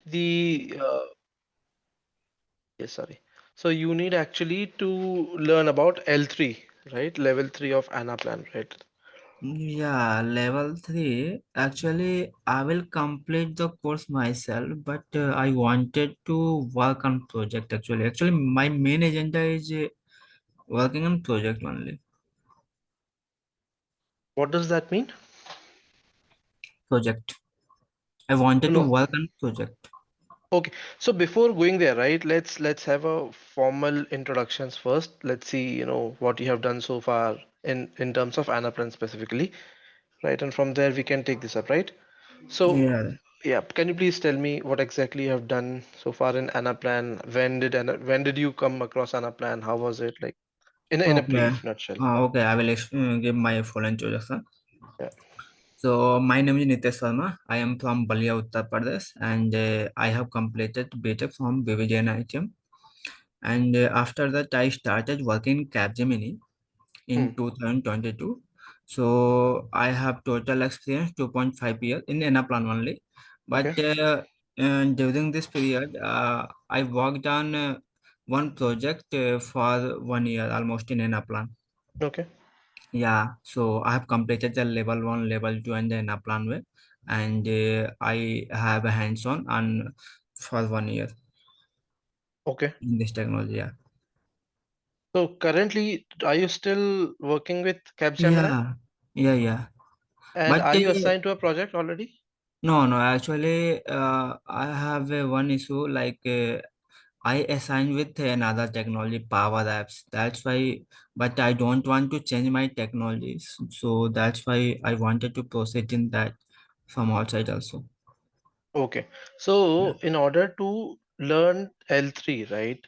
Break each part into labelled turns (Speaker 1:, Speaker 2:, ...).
Speaker 1: The yes, sorry. So you need actually to learn about L3, right? Level 3 of Anaplan, right?
Speaker 2: Yeah, level 3. Actually, I will complete the course myself, but I wanted to work on project actually. My main agenda is working on project only.
Speaker 1: What does that mean?
Speaker 2: Project. I wanted to
Speaker 1: No.
Speaker 2: work on project.
Speaker 1: Okay. So before going there, right? Let's have a formal introductions first. Let's see, what you have done so far in terms of Anaplan specifically, right? And from there we can take this up, right? So
Speaker 2: Yeah.
Speaker 1: yeah, can you please tell me what exactly you have done so far in Anaplan? When did you come across Anaplan? How was it like in a
Speaker 2: Okay.
Speaker 1: brief nutshell?
Speaker 2: Okay, I will give my full introduction.
Speaker 1: Yeah.
Speaker 2: So, my name is Nitesh Sharma. I am from Balia, Uttar Pradesh, and I have completed BTech from BBJ ITM. And after that, I started working in Capgemini
Speaker 1: Hmm.
Speaker 2: in 2022. So, I have total experience 2.5 years in Anaplan only.
Speaker 1: Okay.
Speaker 2: But during this period, I worked on one project for 1 year almost in Anaplan.
Speaker 1: Okay.
Speaker 2: Yeah, so I have completed the level one, level two, and then Anaplan way, and I have a hands-on and for 1 year
Speaker 1: Okay.
Speaker 2: in this technology. Yeah,
Speaker 1: So currently, are you still working with Capgemini?
Speaker 2: yeah, yeah.
Speaker 1: And
Speaker 2: But
Speaker 1: are you assigned to a project already?
Speaker 2: no, no. Actually, I have one issue like I assign with another technology, Power Apps. That's why, but I don't want to change my technologies. So that's why I wanted to proceed in that from outside also.
Speaker 1: Okay.
Speaker 2: Yeah,
Speaker 1: So in order to learn L3, right,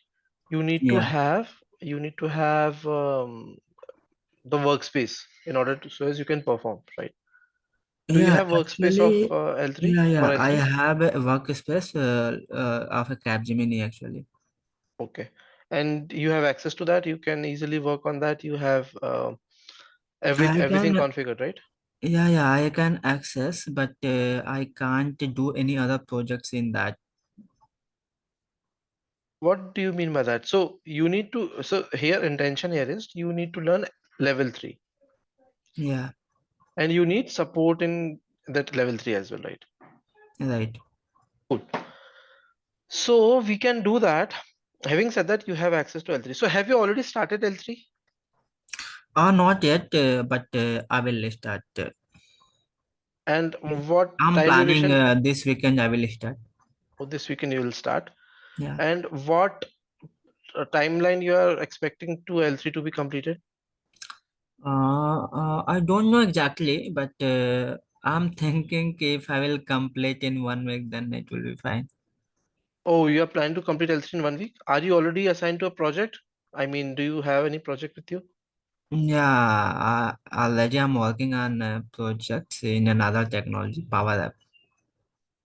Speaker 1: you need to
Speaker 2: yeah,
Speaker 1: have you need to have the workspace in order to so as you can perform, right? Do you
Speaker 2: yeah.
Speaker 1: have workspace of
Speaker 2: Actually,
Speaker 1: L3
Speaker 2: yeah.
Speaker 1: for
Speaker 2: I
Speaker 1: L3?
Speaker 2: have a workspace of a Capgemini actually.
Speaker 1: Okay. And you have access to that. You can easily work on that. You have
Speaker 2: I
Speaker 1: everything
Speaker 2: can,
Speaker 1: configured, right?
Speaker 2: yeah. I can access, but I can't do any other projects in that.
Speaker 1: What do you mean by that? So you need to, so here intention here is you need to learn level 3
Speaker 2: Yeah,
Speaker 1: and you need support in that level 3 as well, right?
Speaker 2: right.
Speaker 1: Cool. So we can do that. Having said that, you have access to L3. So have you already started L3?
Speaker 2: Not yet, but I will start.
Speaker 1: And what
Speaker 2: I'm
Speaker 1: time
Speaker 2: planning
Speaker 1: duration?
Speaker 2: this weekend. I will start.
Speaker 1: Oh, this weekend you will start.
Speaker 2: Yeah.
Speaker 1: And what timeline you are expecting to L3 to be completed?
Speaker 2: I don't know exactly, but I'm thinking if I will complete in 1 week, then it will be fine.
Speaker 1: Oh, you are planning to complete L3 in 1 week? Are you already assigned to a project? I mean, do you have any project with you?
Speaker 2: Yeah, already I'm working on projects in another technology, Power App.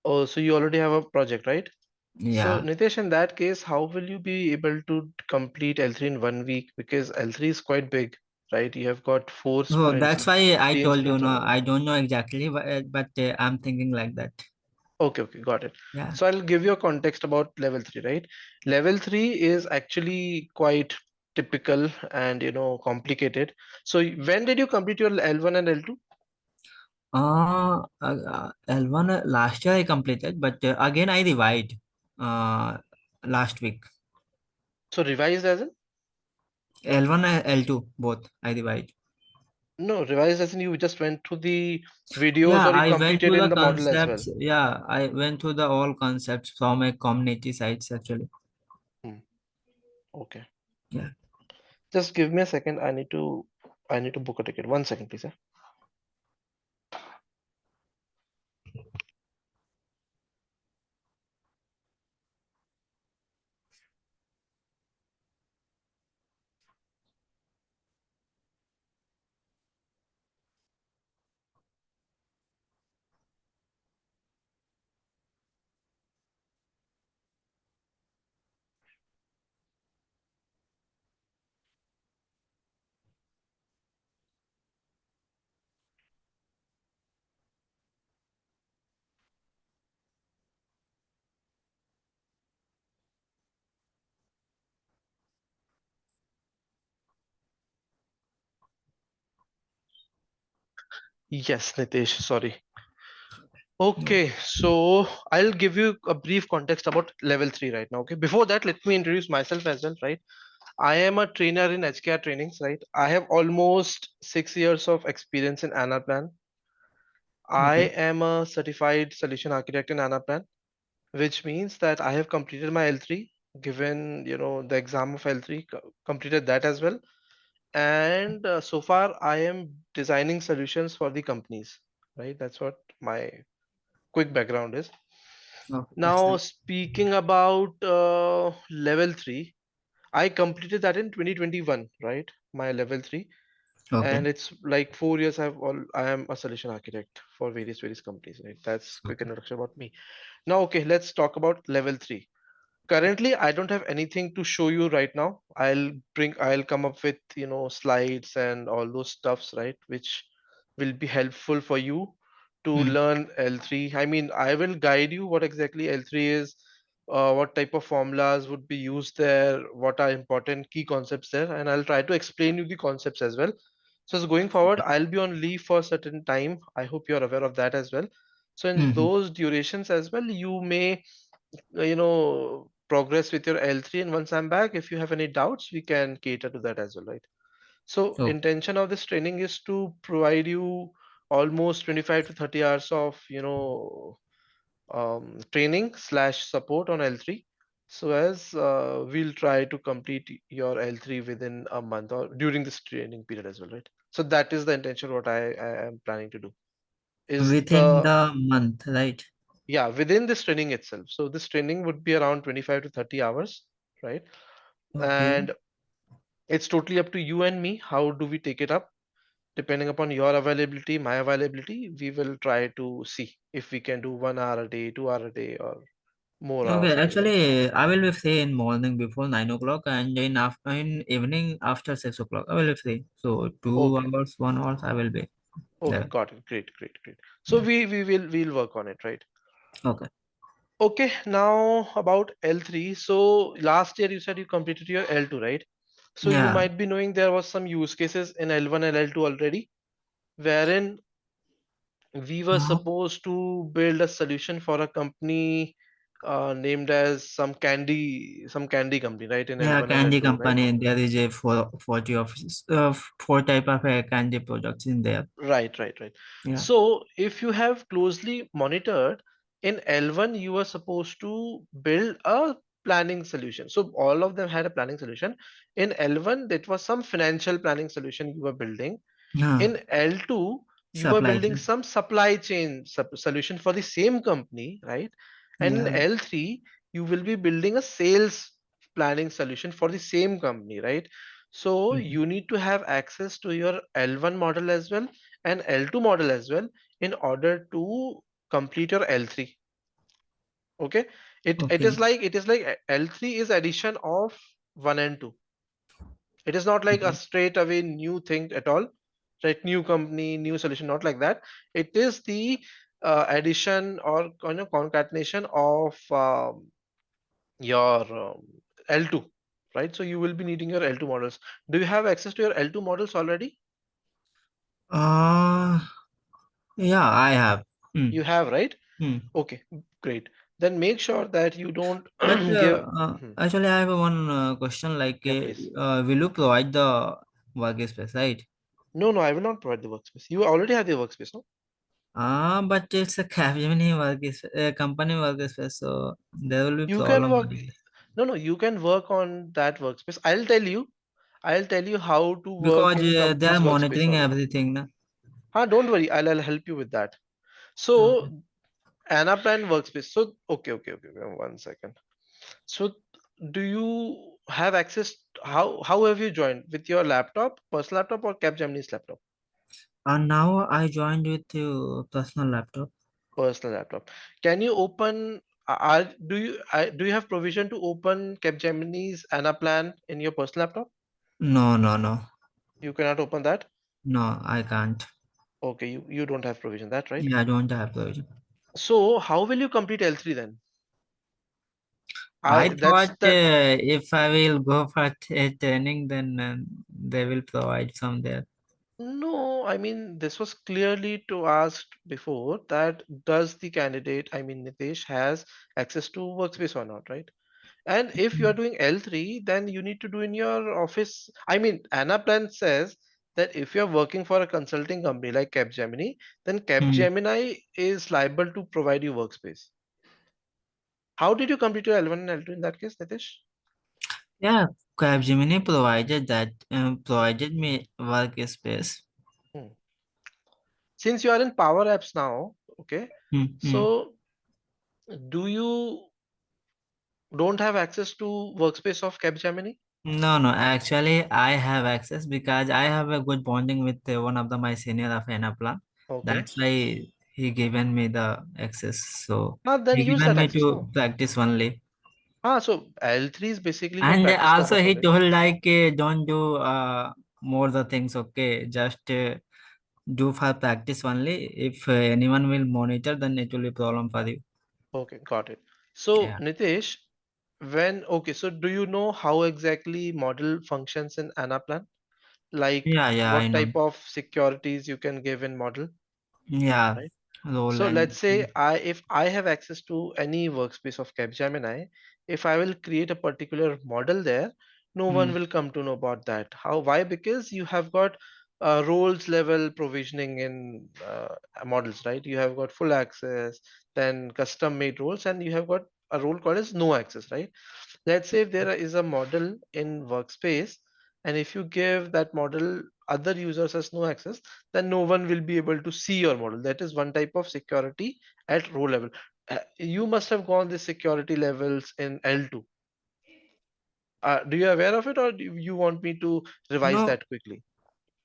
Speaker 1: Oh, so you already have a project, right? So
Speaker 2: Yeah.
Speaker 1: Nitesh, in that case, how will you be able to complete L3 in 1 week? Because L3 is quite big, right? You have got four
Speaker 2: So
Speaker 1: sprints,
Speaker 2: that's why I
Speaker 1: 15
Speaker 2: told you,
Speaker 1: sprints
Speaker 2: no,
Speaker 1: in 1 week.
Speaker 2: I don't know exactly, but I'm thinking like that.
Speaker 1: Okay, okay, got it.
Speaker 2: Yeah.
Speaker 1: So I'll give you a context about level 3, right? Level 3 is actually quite typical and complicated. So when did you complete your L1 and L2?
Speaker 2: L1 last year I completed, but again I revised uh, last week.
Speaker 1: So revised as in?
Speaker 2: L1 and L2 both I revised.
Speaker 1: No, revised as in you just went through the videos
Speaker 2: Yeah,
Speaker 1: or you
Speaker 2: I went
Speaker 1: completed
Speaker 2: through
Speaker 1: in
Speaker 2: the
Speaker 1: the model as well.
Speaker 2: concepts. Yeah, I went through the all concepts from a community sites actually.
Speaker 1: Hmm. Okay.
Speaker 2: Yeah.
Speaker 1: Just give me a second. I need to book a ticket. 1 second, please. Yes, Nitesh, sorry.
Speaker 2: No.
Speaker 1: Okay, so I'll give you a brief context about level 3 right now. Okay, before that, let me introduce myself as well, right? I am a trainer in HKR trainings, right? I have almost 6 years of experience in Anaplan. I
Speaker 2: Okay.
Speaker 1: am a certified solution architect in Anaplan, which means that I have completed my L3, given, the exam of L3, completed that as well. And so far, I am designing solutions for the companies, right? That's what my quick background is.
Speaker 2: Okay, that's
Speaker 1: Now,
Speaker 2: nice.
Speaker 1: speaking about level 3, I completed that in 2021, right? My level 3,
Speaker 2: Okay.
Speaker 1: and it's like 4 years. I am a solution architect for various companies, right? That's quick
Speaker 2: Okay.
Speaker 1: introduction about me. Now, okay, let's talk about level 3. Currently, I don't have anything to show you right now. I'll come up with, slides and all those stuffs, right? Which will be helpful for you to
Speaker 2: Hmm.
Speaker 1: learn L3. I mean, I will guide you what exactly L3 is, what type of formulas would be used there, what are important key concepts there, and I'll try to explain you the concepts as well. So as going forward, I'll be on leave for a certain time. I hope you're aware of that as well. So in
Speaker 2: Mm-hmm.
Speaker 1: those durations as well, you may progress with your L3, and once I'm back, if you have any doubts, we can cater to that as well, right? So
Speaker 2: Oh,
Speaker 1: intention of this training is to provide you almost 25 to 30 hours of training slash support on L3, so as we'll try to complete your L3 within a month or during this training period as well, right? So that is the intention what I am planning to do is
Speaker 2: within
Speaker 1: the
Speaker 2: the month, right?
Speaker 1: yeah, within this training itself. So this training would be around 25 to 30 hours, right?
Speaker 2: Okay.
Speaker 1: And it's totally up to you and me. How do we take it up? Depending upon your availability, my availability, we will try to see if we can do 1 hour a day, 2 hour a day, or more
Speaker 2: Okay,
Speaker 1: hours a day, right?
Speaker 2: actually, I will be free in morning before 9 o'clock and in evening after 6 o'clock. I will be free. So two
Speaker 1: Okay.
Speaker 2: hours, 1 hour, I will be
Speaker 1: Okay,
Speaker 2: there.
Speaker 1: got it. Great, great, great. So
Speaker 2: Yeah.
Speaker 1: we'll work on it, right?
Speaker 2: Okay.
Speaker 1: Okay, now about L3. So last year you said you completed your L2, right? So you
Speaker 2: Yeah.
Speaker 1: might be knowing there was some use cases in L1 and L2 already, wherein we were
Speaker 2: Uh,
Speaker 1: supposed to build a solution for a company named as some candy company, right? In
Speaker 2: yeah,
Speaker 1: L1 and
Speaker 2: candy
Speaker 1: L2, right?
Speaker 2: company. There is a 40 of four type of candy products in there.
Speaker 1: Right, right, right.
Speaker 2: Yeah.
Speaker 1: So if you have closely monitored, in L1 you were supposed to build a planning solution. So all of them had a planning solution. In L1, that was some financial planning solution you were building.
Speaker 2: Yeah.
Speaker 1: In L2, you are
Speaker 2: Supply
Speaker 1: building
Speaker 2: chain.
Speaker 1: some supply chain solution for the same company, right? And in
Speaker 2: Yeah.
Speaker 1: L3, you will be building a sales planning solution for the same company, right? So
Speaker 2: Mhm.
Speaker 1: you need to have access to your L1 model as well and L2 model as well in order to complete your L3. Okay?
Speaker 2: Okay.
Speaker 1: It is like L3 is addition of 1 and 2. It is not like a
Speaker 2: Okay.
Speaker 1: straight away new thing at all, right? New company, new solution, not like that. It is the addition or concatenation of your L2, right? So you will be needing your L2 models. Do you have access to your L2 models already?
Speaker 2: Uh, yeah, I have. Hmm.
Speaker 1: You have, right?
Speaker 2: Hmm.
Speaker 1: Okay, great. Then make sure that you don't
Speaker 2: But
Speaker 1: give. Mhm.
Speaker 2: actually, I have one question. Like,
Speaker 1: Yeah, please.
Speaker 2: will you provide the workspace, right?
Speaker 1: No, no, I will not provide the workspace. You already have the workspace, no?
Speaker 2: But it's a Capgemini workspace, company workspace, so there will be
Speaker 1: You can
Speaker 2: problem
Speaker 1: work.
Speaker 2: only.
Speaker 1: No, no, you can work on that workspace. I'll tell you how to work
Speaker 2: Because
Speaker 1: in
Speaker 2: they are
Speaker 1: company's workspace
Speaker 2: monitoring
Speaker 1: only.
Speaker 2: everything, na?
Speaker 1: Don't worry, I'll help you with that.
Speaker 2: Okay.
Speaker 1: So, Anaplan workspace. So, okay, 1 second. So, do you have access? How have you joined? With your laptop, personal laptop, or Capgemini's laptop?
Speaker 2: And now I joined with your personal laptop.
Speaker 1: Personal laptop. Can you open? Do you have provision to open Capgemini's Anaplan in your personal laptop?
Speaker 2: No, no, no,
Speaker 1: You cannot open that.
Speaker 2: no, I can't.
Speaker 1: Okay, you don't have provision that, right?
Speaker 2: Yeah, I don't have the.
Speaker 1: So how will you complete L3 then?
Speaker 2: I
Speaker 1: I that's
Speaker 2: thought
Speaker 1: that
Speaker 2: if I will go for training, then they will provide some there.
Speaker 1: No, I mean, this was clearly to asked before that does the candidate, I mean, Nitesh, has access to workspace or not, right? And if you are doing L3, then you need to do in your office. I mean, Anaplan says that if you're working for a consulting company like Capgemini, then
Speaker 2: Hmm.
Speaker 1: Capgemini is liable to provide you workspace. How did you complete your L1 and L2 in that case, Nitish?
Speaker 2: Yeah, Capgemini provided me workspace.
Speaker 1: Hmm. Since you are in Power Apps now, okay,
Speaker 2: Hmm. Hmm.
Speaker 1: so do you don't have access to workspace of Capgemini?
Speaker 2: No, no. Actually, I have access because I have a good bonding with one of my senior of Anaplan.
Speaker 1: Okay.
Speaker 2: That's why he given me the access. So
Speaker 1: Then
Speaker 2: he
Speaker 1: use
Speaker 2: given
Speaker 1: that
Speaker 2: me
Speaker 1: access
Speaker 2: to
Speaker 1: now.
Speaker 2: practice only.
Speaker 1: So L3 is basically for
Speaker 2: And
Speaker 1: practice
Speaker 2: also
Speaker 1: purpose
Speaker 2: he
Speaker 1: only.
Speaker 2: told like don't do more the things. Okay, just do for practice only. If anyone will monitor, then it will be problem for you.
Speaker 1: Okay, got it. So
Speaker 2: Yeah.
Speaker 1: Nitish, okay, so do you know how exactly model functions in Anaplan? Like
Speaker 2: Yeah, yeah, I
Speaker 1: what
Speaker 2: know.
Speaker 1: type of securities you can give in model,
Speaker 2: Yeah,
Speaker 1: right?
Speaker 2: role
Speaker 1: So let's
Speaker 2: and
Speaker 1: say if I have access to any workspace of Capgemini, if I will create a particular model there, no one
Speaker 2: mm,
Speaker 1: will come to know about that. Why? Because you have got roles level provisioning in models, right? You have got full access, then custom made roles, and you have got a role called as no access, right? Let's say if there is a model in workspace, and if you give that model other users as no access, then no one will be able to see your model. That is one type of security at row level. You must have gone the security levels in L2. Do you aware of it, or do you want me to revise
Speaker 2: no.
Speaker 1: that quickly?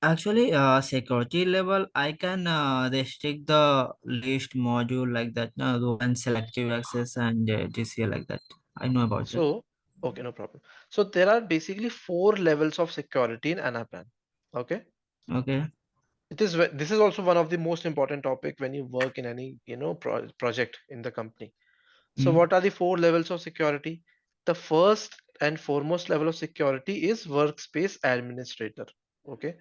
Speaker 2: Actually, security level, I can restrict the list module like that, role and selective access and DCA like that. I know about that.
Speaker 1: So, okay, no problem. So there are basically four levels of security in Anaplan. Okay.
Speaker 2: Okay.
Speaker 1: This is also one of the most important topic when you work in any project in the company. So
Speaker 2: Mm.
Speaker 1: what are the four levels of security? The first and foremost level of security is workspace administrator. Okay.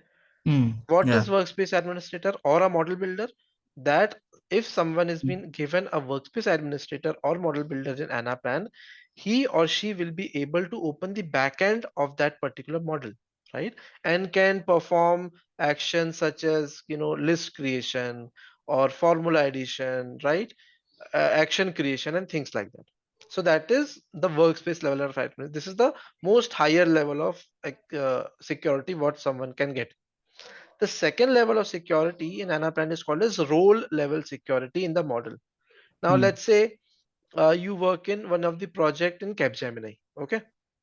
Speaker 2: Mm.
Speaker 1: What
Speaker 2: Yeah.
Speaker 1: is workspace administrator or a model builder? That if someone has been given a workspace administrator or model builder in Anaplan, he or she will be able to open the backend of that particular model, right? And can perform actions such as, list creation or formula addition, right? Action creation and things like that. So that is the workspace level of administration. This is the most higher level of security what someone can get. The second level of security in Anaplan is called as role level security in the model. Now
Speaker 2: Mm.
Speaker 1: let's say you work in one of the project in Capgemini. Okay.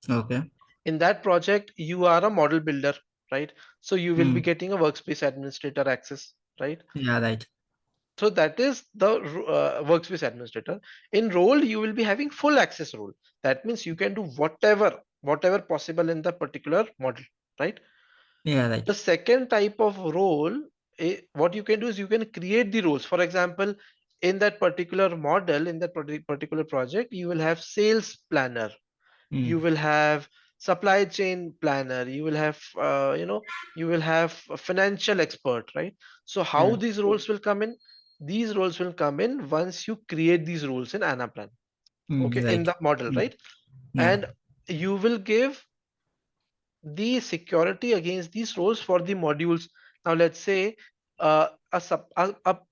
Speaker 2: Okay.
Speaker 1: In that project, you are a model builder, right? So you will be
Speaker 2: Mm.
Speaker 1: getting a workspace administrator access, right?
Speaker 2: Yeah, right.
Speaker 1: So that is the workspace administrator. In role, you will be having full access role. That means you can do whatever possible in the particular model, right?
Speaker 2: Yeah, right.
Speaker 1: The second type of role, what you can do is you can create the roles. For example, in that particular model, in that particular project, you will have sales planner,
Speaker 2: Mm.
Speaker 1: you will have supply chain planner, you will have a financial expert, right? So how
Speaker 2: Yeah.
Speaker 1: these roles will come in? These roles will come in once you create these roles in Anaplan,
Speaker 2: Mm.
Speaker 1: okay, in
Speaker 2: Right.
Speaker 1: the model,
Speaker 2: Mm.
Speaker 1: right?
Speaker 2: Yeah.
Speaker 1: And you will give the security against these roles for the modules. Now, let's say a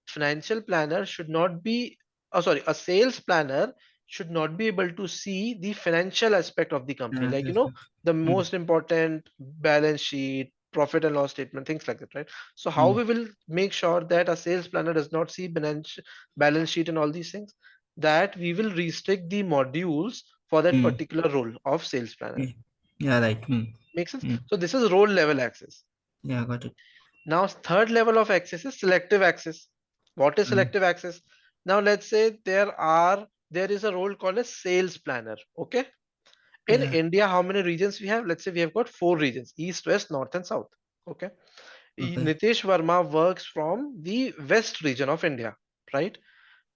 Speaker 1: financial planner should not be, sorry, a sales planner should not be able to see the financial aspect of the company, like,
Speaker 2: That's good.
Speaker 1: the
Speaker 2: Mm.
Speaker 1: most important balance sheet, profit and loss statement, things like that, right? So, how
Speaker 2: Mm.
Speaker 1: we will make sure that a sales planner does not see balance sheet and all these things, that we will restrict the modules for that
Speaker 2: Mm.
Speaker 1: particular role of sales planner.
Speaker 2: Yeah. Yeah, right. Mm.
Speaker 1: Make sense?
Speaker 2: Mm.
Speaker 1: So this is role level access.
Speaker 2: Yeah, got it.
Speaker 1: Now third level of access is selective access. What is
Speaker 2: Mm.
Speaker 1: selective access? Now let's say there is a role called a sales planner. Okay. In
Speaker 2: Yeah.
Speaker 1: India, how many regions we have? Let's say we have got four regions: East, West, North, and South. Okay.
Speaker 2: Okay.
Speaker 1: Nitish Verma works from the West region of India, right?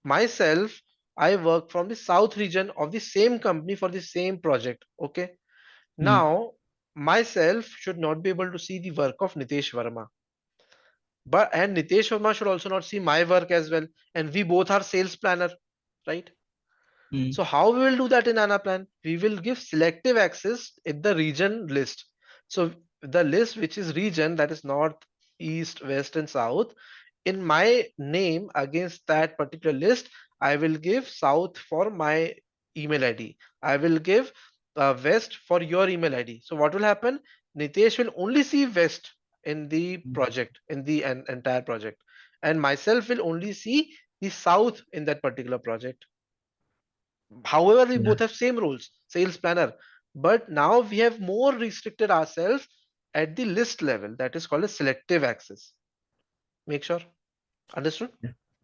Speaker 1: Myself, I work from the South region of the same company for the same project. Okay.
Speaker 2: Mm.
Speaker 1: Now, myself should not be able to see the work of Nitesh Verma. But and Nitesh Sharma should also not see my work as well. And we both are sales planner, right?
Speaker 2: Hmm.
Speaker 1: So how we will do that in Anaplan? We will give selective access in the region list. So the list which is region, that is north, east, west, and south. In my name against that particular list, I will give south for my email ID. I will give west for your email ID. So what will happen? Nitesh will only see west in the
Speaker 2: Hmm.
Speaker 1: project, in the entire project, and myself will only see the south in that particular project. However, we
Speaker 2: Yeah.
Speaker 1: both have same roles, sales planner, but now we have more restricted ourselves at the list level. That is called a selective access. Make sure. Understood?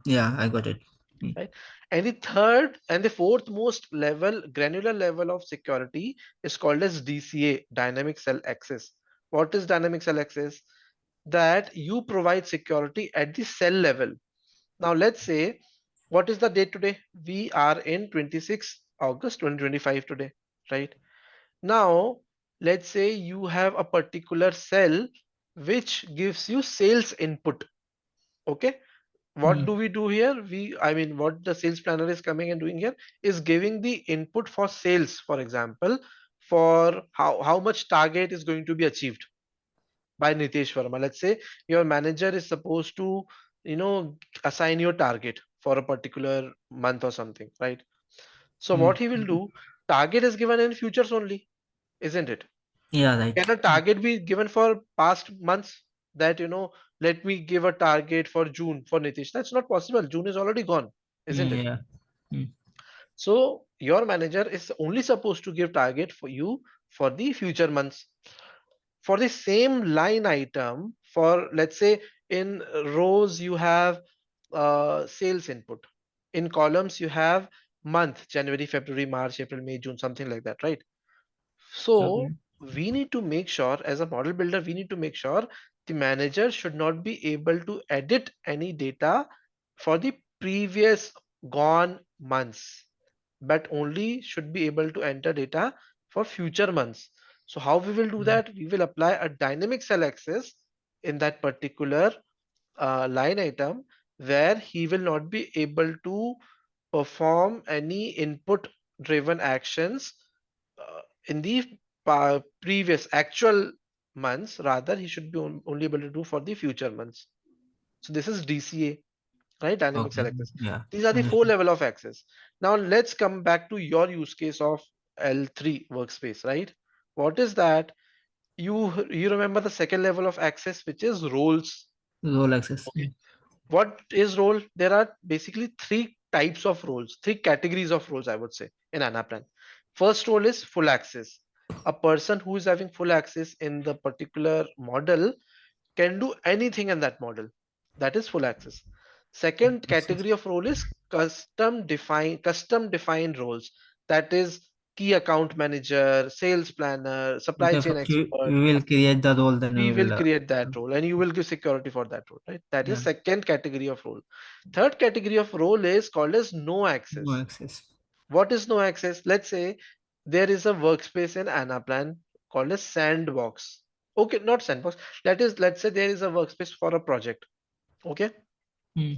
Speaker 2: Yeah, I got it. Hmm.
Speaker 1: Right? And the third and the fourth most level, granular level of security is called as DCA, dynamic cell access. What is dynamic cell access? That you provide security at the cell level. Now let's say, what is the date today? We are in 26 August 2025 today, right? Now, let's say you have a particular cell which gives you sales input. Okay. What
Speaker 2: Hmm.
Speaker 1: do we do here? I mean, what the sales planner is coming and doing here is giving the input for sales, for example, for how much target is going to be achieved by Nitesh Verma. Let's say your manager is supposed to, assign your target for a particular month or something, right? So
Speaker 2: Hmm.
Speaker 1: what he will do, target is given in futures only, isn't it?
Speaker 2: Yeah, right.
Speaker 1: Can a target be given for past months? That, let me give a target for June for Nitish. That's not possible. June is already gone, isn't
Speaker 2: Hmm.
Speaker 1: it?
Speaker 2: Yeah. Hmm.
Speaker 1: So your manager is only supposed to give target for you for the future months. For the same line item, for let's say in rows you have sales input. In columns you have month, January, February, March, April, May, June, something like that, right? So
Speaker 2: Okay.
Speaker 1: we need to make sure, as a model builder, we need to make sure the manager should not be able to edit any data for the previous gone months, but only should be able to enter data for future months. So how we will do
Speaker 2: Hmm.
Speaker 1: that? We will apply a dynamic cell access in that particular line item where he will not be able to perform any input driven actions in the previous actual months. Rather, he should be only able to do for the future months. So this is DCA, right? Dynamic cell
Speaker 2: Okay.
Speaker 1: access.
Speaker 2: Yeah.
Speaker 1: These are the four
Speaker 2: Understood.
Speaker 1: level of access. Now let's come back to your use case of L3 workspace, right? What is that? You remember the second level of access, which is roles.
Speaker 2: Role access. Hmm.
Speaker 1: Okay. What is role? There are basically three types of roles, three categories of roles, I would say, in Anaplan. First role is full access. A person who is having full access in the particular model can do anything in that model. That is full access. Second
Speaker 2: Access.
Speaker 1: category of role is custom defined roles. That is key account manager, sales planner, supply
Speaker 2: Okay.
Speaker 1: chain
Speaker 2: First,
Speaker 1: expert.
Speaker 2: we will create the role, then
Speaker 1: We
Speaker 2: we
Speaker 1: will
Speaker 2: will.
Speaker 1: create that role and you will give security for that role, right? That is
Speaker 2: Yeah.
Speaker 1: second category of role. Third category of role is called as no
Speaker 2: No
Speaker 1: access.
Speaker 2: access.
Speaker 1: What is no access? Let's say there is a workspace in Anaplan called as sandbox. Okay, not sandbox. That is, let's say there is a workspace for a project. Okay.
Speaker 2: Hmm.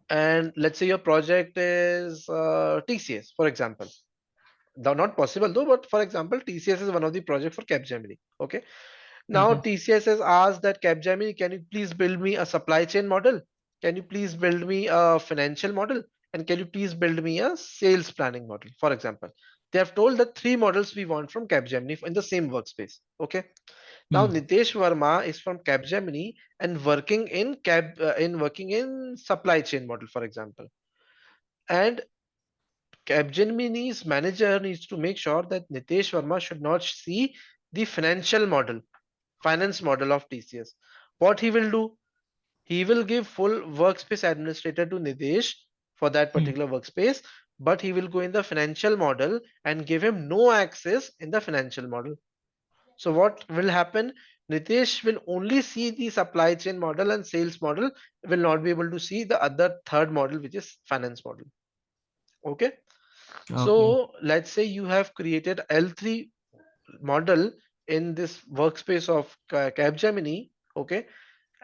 Speaker 1: And let's say your project is TCS, for example. Though not possible though, but for example, TCS is one of the project for Capgemini. Okay. Now
Speaker 2: Okay.
Speaker 1: TCS has asked that Capgemini, can you please build me a supply chain model? Can you please build me a financial model? And can you please build me a sales planning model? For example, they have told the three models we want from Capgemini in the same workspace. Okay. Now
Speaker 2: Hmm.
Speaker 1: Nitesh Verma is from Capgemini and working in supply chain model, for example. And Capgemini's manager needs to make sure that Nitesh Verma should not see the finance model of TCS. What he will do? He will give full workspace administrator to Nitesh for that
Speaker 2: Hmm.
Speaker 1: particular workspace, but he will go in the financial model and give him no access in the financial model. So what will happen? Nitesh will only see the supply chain model and sales model, will not be able to see the other third model, which is finance model. Okay.
Speaker 2: Okay.
Speaker 1: So let's say you have created L3 model in this workspace of Capgemini. Okay.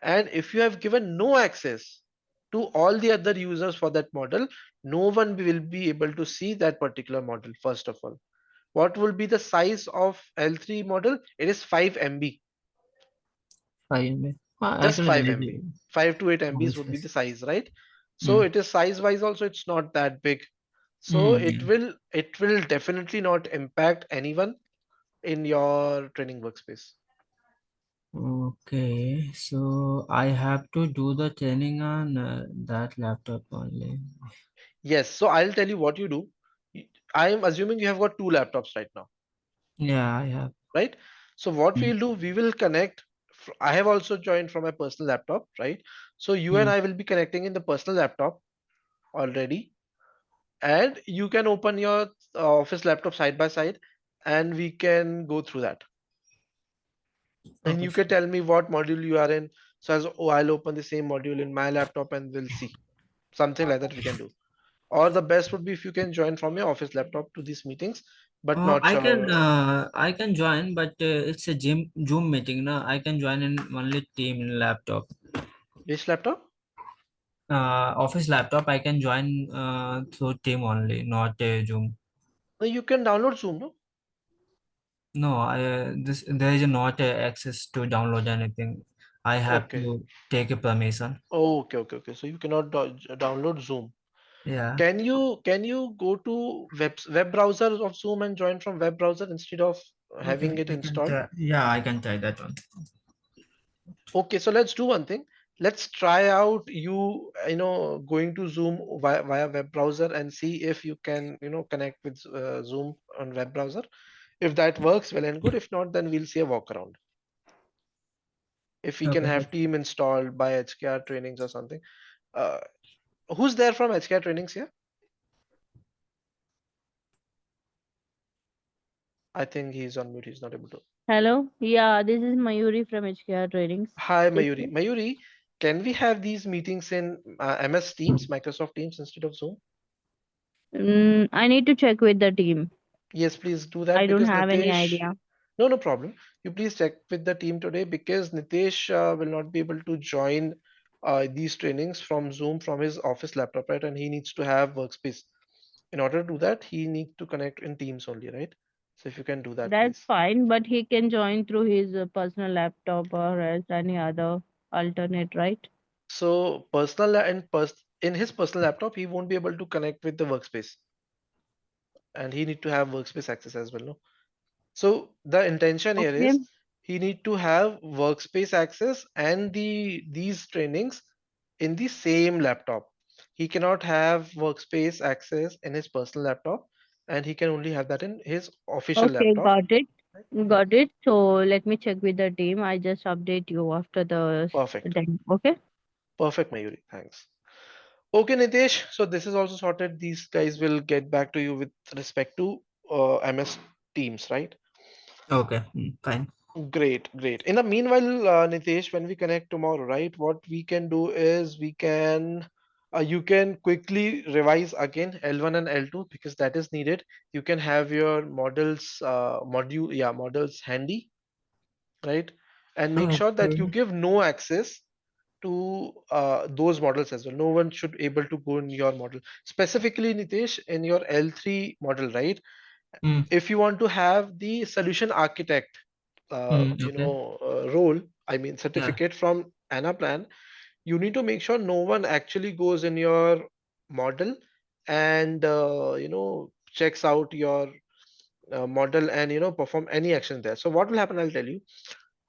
Speaker 1: And if you have given no access to all the other users for that model, no one will be able to see that particular model, first of all. What will be the size of L3 model? It is 5 MB,
Speaker 2: 5 MB.
Speaker 1: just
Speaker 2: Actually,
Speaker 1: 5
Speaker 2: manage
Speaker 1: MB. 5 to 8 MBs would be the
Speaker 2: voices.
Speaker 1: size, right? So
Speaker 2: Mm.
Speaker 1: it is size wise also, it's not that big. So
Speaker 2: Mm.
Speaker 1: it will definitely not impact anyone in your training workspace.
Speaker 2: Okay, so I have to do the training on that laptop only.
Speaker 1: Yes, so I'll tell you what you do. I am assuming you have got two laptops right now,
Speaker 2: Yeah, I have.
Speaker 1: right? So what
Speaker 2: Mm.
Speaker 1: we'll do, we will connect. I have also joined from my personal laptop, right? So you and
Speaker 2: Mm.
Speaker 1: I will be connecting in the personal laptop already, and you can open your office laptop side by side, and we can go through that. And
Speaker 2: Okay,
Speaker 1: you can
Speaker 2: sure.
Speaker 1: tell me what module you are in. So as oh, I'll open the same module in my laptop and we'll see. Something like that we can do. Or the best would be if you can join from your office laptop to these meetings, but not sure
Speaker 2: I can join, but it's a Zoom meeting. No, I can join in only team in laptop.
Speaker 1: which laptop.
Speaker 2: Office laptop, I can join through team only, not Zoom.
Speaker 1: No, you can download Zoom, no?
Speaker 2: No, this there is not access to download anything. I have
Speaker 1: Okay.
Speaker 2: to take a permission.
Speaker 1: Oh, okay, okay, okay. So you cannot download Zoom.
Speaker 2: Yeah,
Speaker 1: Can you go to web browser of Zoom and join from web browser instead of having
Speaker 2: okay,
Speaker 1: it
Speaker 2: I can
Speaker 1: installed?
Speaker 2: try. Yeah, I can try that one.
Speaker 1: Okay, so let's do one thing. Let's try out going to Zoom via web browser and see if you can connect with Zoom on web browser. If that works, well and good. If not, then we'll see a workaround. If we can
Speaker 2: Okay.
Speaker 1: have team installed by HKR trainings or something. Uh, who's there from HKR trainings here? I think he's on mute. He's not able to.
Speaker 3: Hello. Yeah, this is Mayuri from HKR Tradings.
Speaker 1: Hi,
Speaker 3: Please.
Speaker 1: Mayuri. Mayuri, can we have these meetings in MS Teams, Microsoft Teams instead of Zoom?
Speaker 3: I need to check with the team.
Speaker 1: Yes, please do that
Speaker 3: I don't
Speaker 1: because
Speaker 3: have any
Speaker 1: Nitesh.
Speaker 3: idea.
Speaker 1: No, no problem. You please check with the team today because Nitesh will not be able to join these trainings from Zoom from his office laptop, right? And he needs to have workspace. In order to do that, he needs to connect in Teams only, right? So if you can do that,
Speaker 3: That's
Speaker 1: please.
Speaker 3: fine, but he can join through his personal laptop or else any other alternate, right?
Speaker 1: So in his personal laptop, he won't be able to connect with the workspace, and he need to have workspace access as well, no? So the intention here
Speaker 3: Okay.
Speaker 1: is he need to have workspace access and these trainings in the same laptop. He cannot have workspace access in his personal laptop, and he can only have that in his official
Speaker 3: Okay,
Speaker 1: laptop.
Speaker 3: got it.
Speaker 1: Right? Yeah,
Speaker 3: Got it. So let me check with the team. I just update you after the
Speaker 1: perfect.
Speaker 3: then. Okay.
Speaker 1: Perfect, Mayuri. Thanks. Okay, Nitesh. So this is also sorted. These guys will get back to you with respect to MS Teams, right?
Speaker 2: Okay, fine.
Speaker 1: Great, great. In the meanwhile, Nitesh, when we connect tomorrow, right, what we can do is you can quickly revise again L1 and L2 because that is needed. You can have your models handy, right? And make sure that you
Speaker 2: Okay.
Speaker 1: give no access to those models as well. No one should able to go in your model. Specifically, Nitesh, in your L3 model, right?
Speaker 2: Mm.
Speaker 1: If you want to have the solution architect
Speaker 2: Okay.
Speaker 1: role, I mean
Speaker 2: Yeah.
Speaker 1: certificate from Anaplan, you need to make sure no one actually goes in your model and checks out your model and perform any action there. So what will happen, I'll tell you.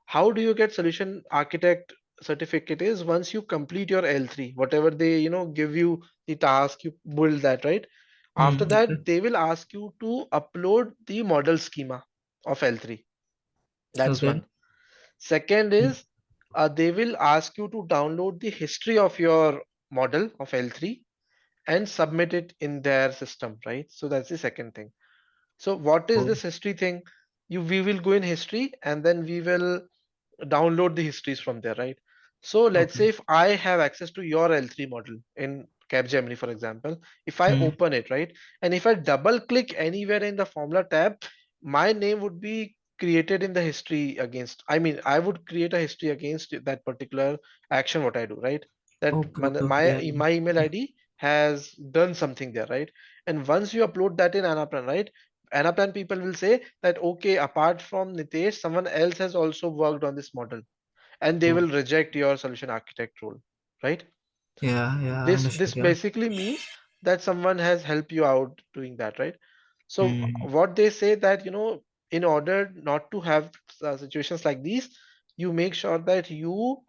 Speaker 1: How do you get solution architect certificate is once you complete your L3, whatever they give you the task, you build that, right? After
Speaker 2: Okay.
Speaker 1: that they will ask you to upload the model schema of L3. That's
Speaker 2: Okay.
Speaker 1: one. Second
Speaker 2: Mm.
Speaker 1: is they will ask you to download the history of your model of L3 and submit it in their system, right? So that's the second thing. So what is
Speaker 2: Oh.
Speaker 1: this history thing? We will go in history and then we will download the histories from there, right? So let's
Speaker 2: Okay.
Speaker 1: say if I have access to your L3 model in Capgemini, for example, if I
Speaker 2: Mm.
Speaker 1: open it, right, and if I double click anywhere in the formula tab, my name would be created in the history against, I mean, I would create a history against that particular action, what I do, right? That
Speaker 2: Okay,
Speaker 1: my
Speaker 2: okay, okay.
Speaker 1: my email ID has done something there, right? And once you upload that in Anaplan, right? Anaplan people will say that, okay, apart from Nitesh, someone else has also worked on this model, and they
Speaker 2: Oh,
Speaker 1: will reject your solution architect role, right?
Speaker 2: yeah, yeah,
Speaker 1: This
Speaker 2: understood. Yeah.
Speaker 1: basically means that someone has helped you out doing that, right? So
Speaker 2: Mm,
Speaker 1: what they say that, in order not to have situations like these, you make sure that you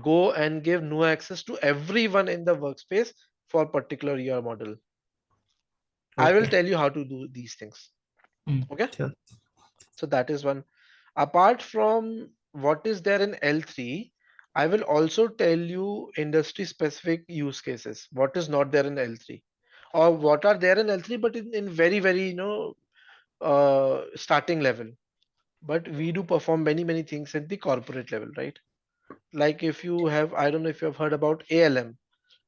Speaker 1: go and give no access to everyone in the workspace for particular your model. I will
Speaker 2: okay.
Speaker 1: tell you how to do these things. Okay,
Speaker 2: Sure.
Speaker 1: so that is one. Apart from what is there in L3, I will also tell you industry specific use cases, what is not there in L3, or what are there in L3 but in very very starting level, but we do perform many things at the corporate level, right? Like if you have, I don't know if you have heard about ALM,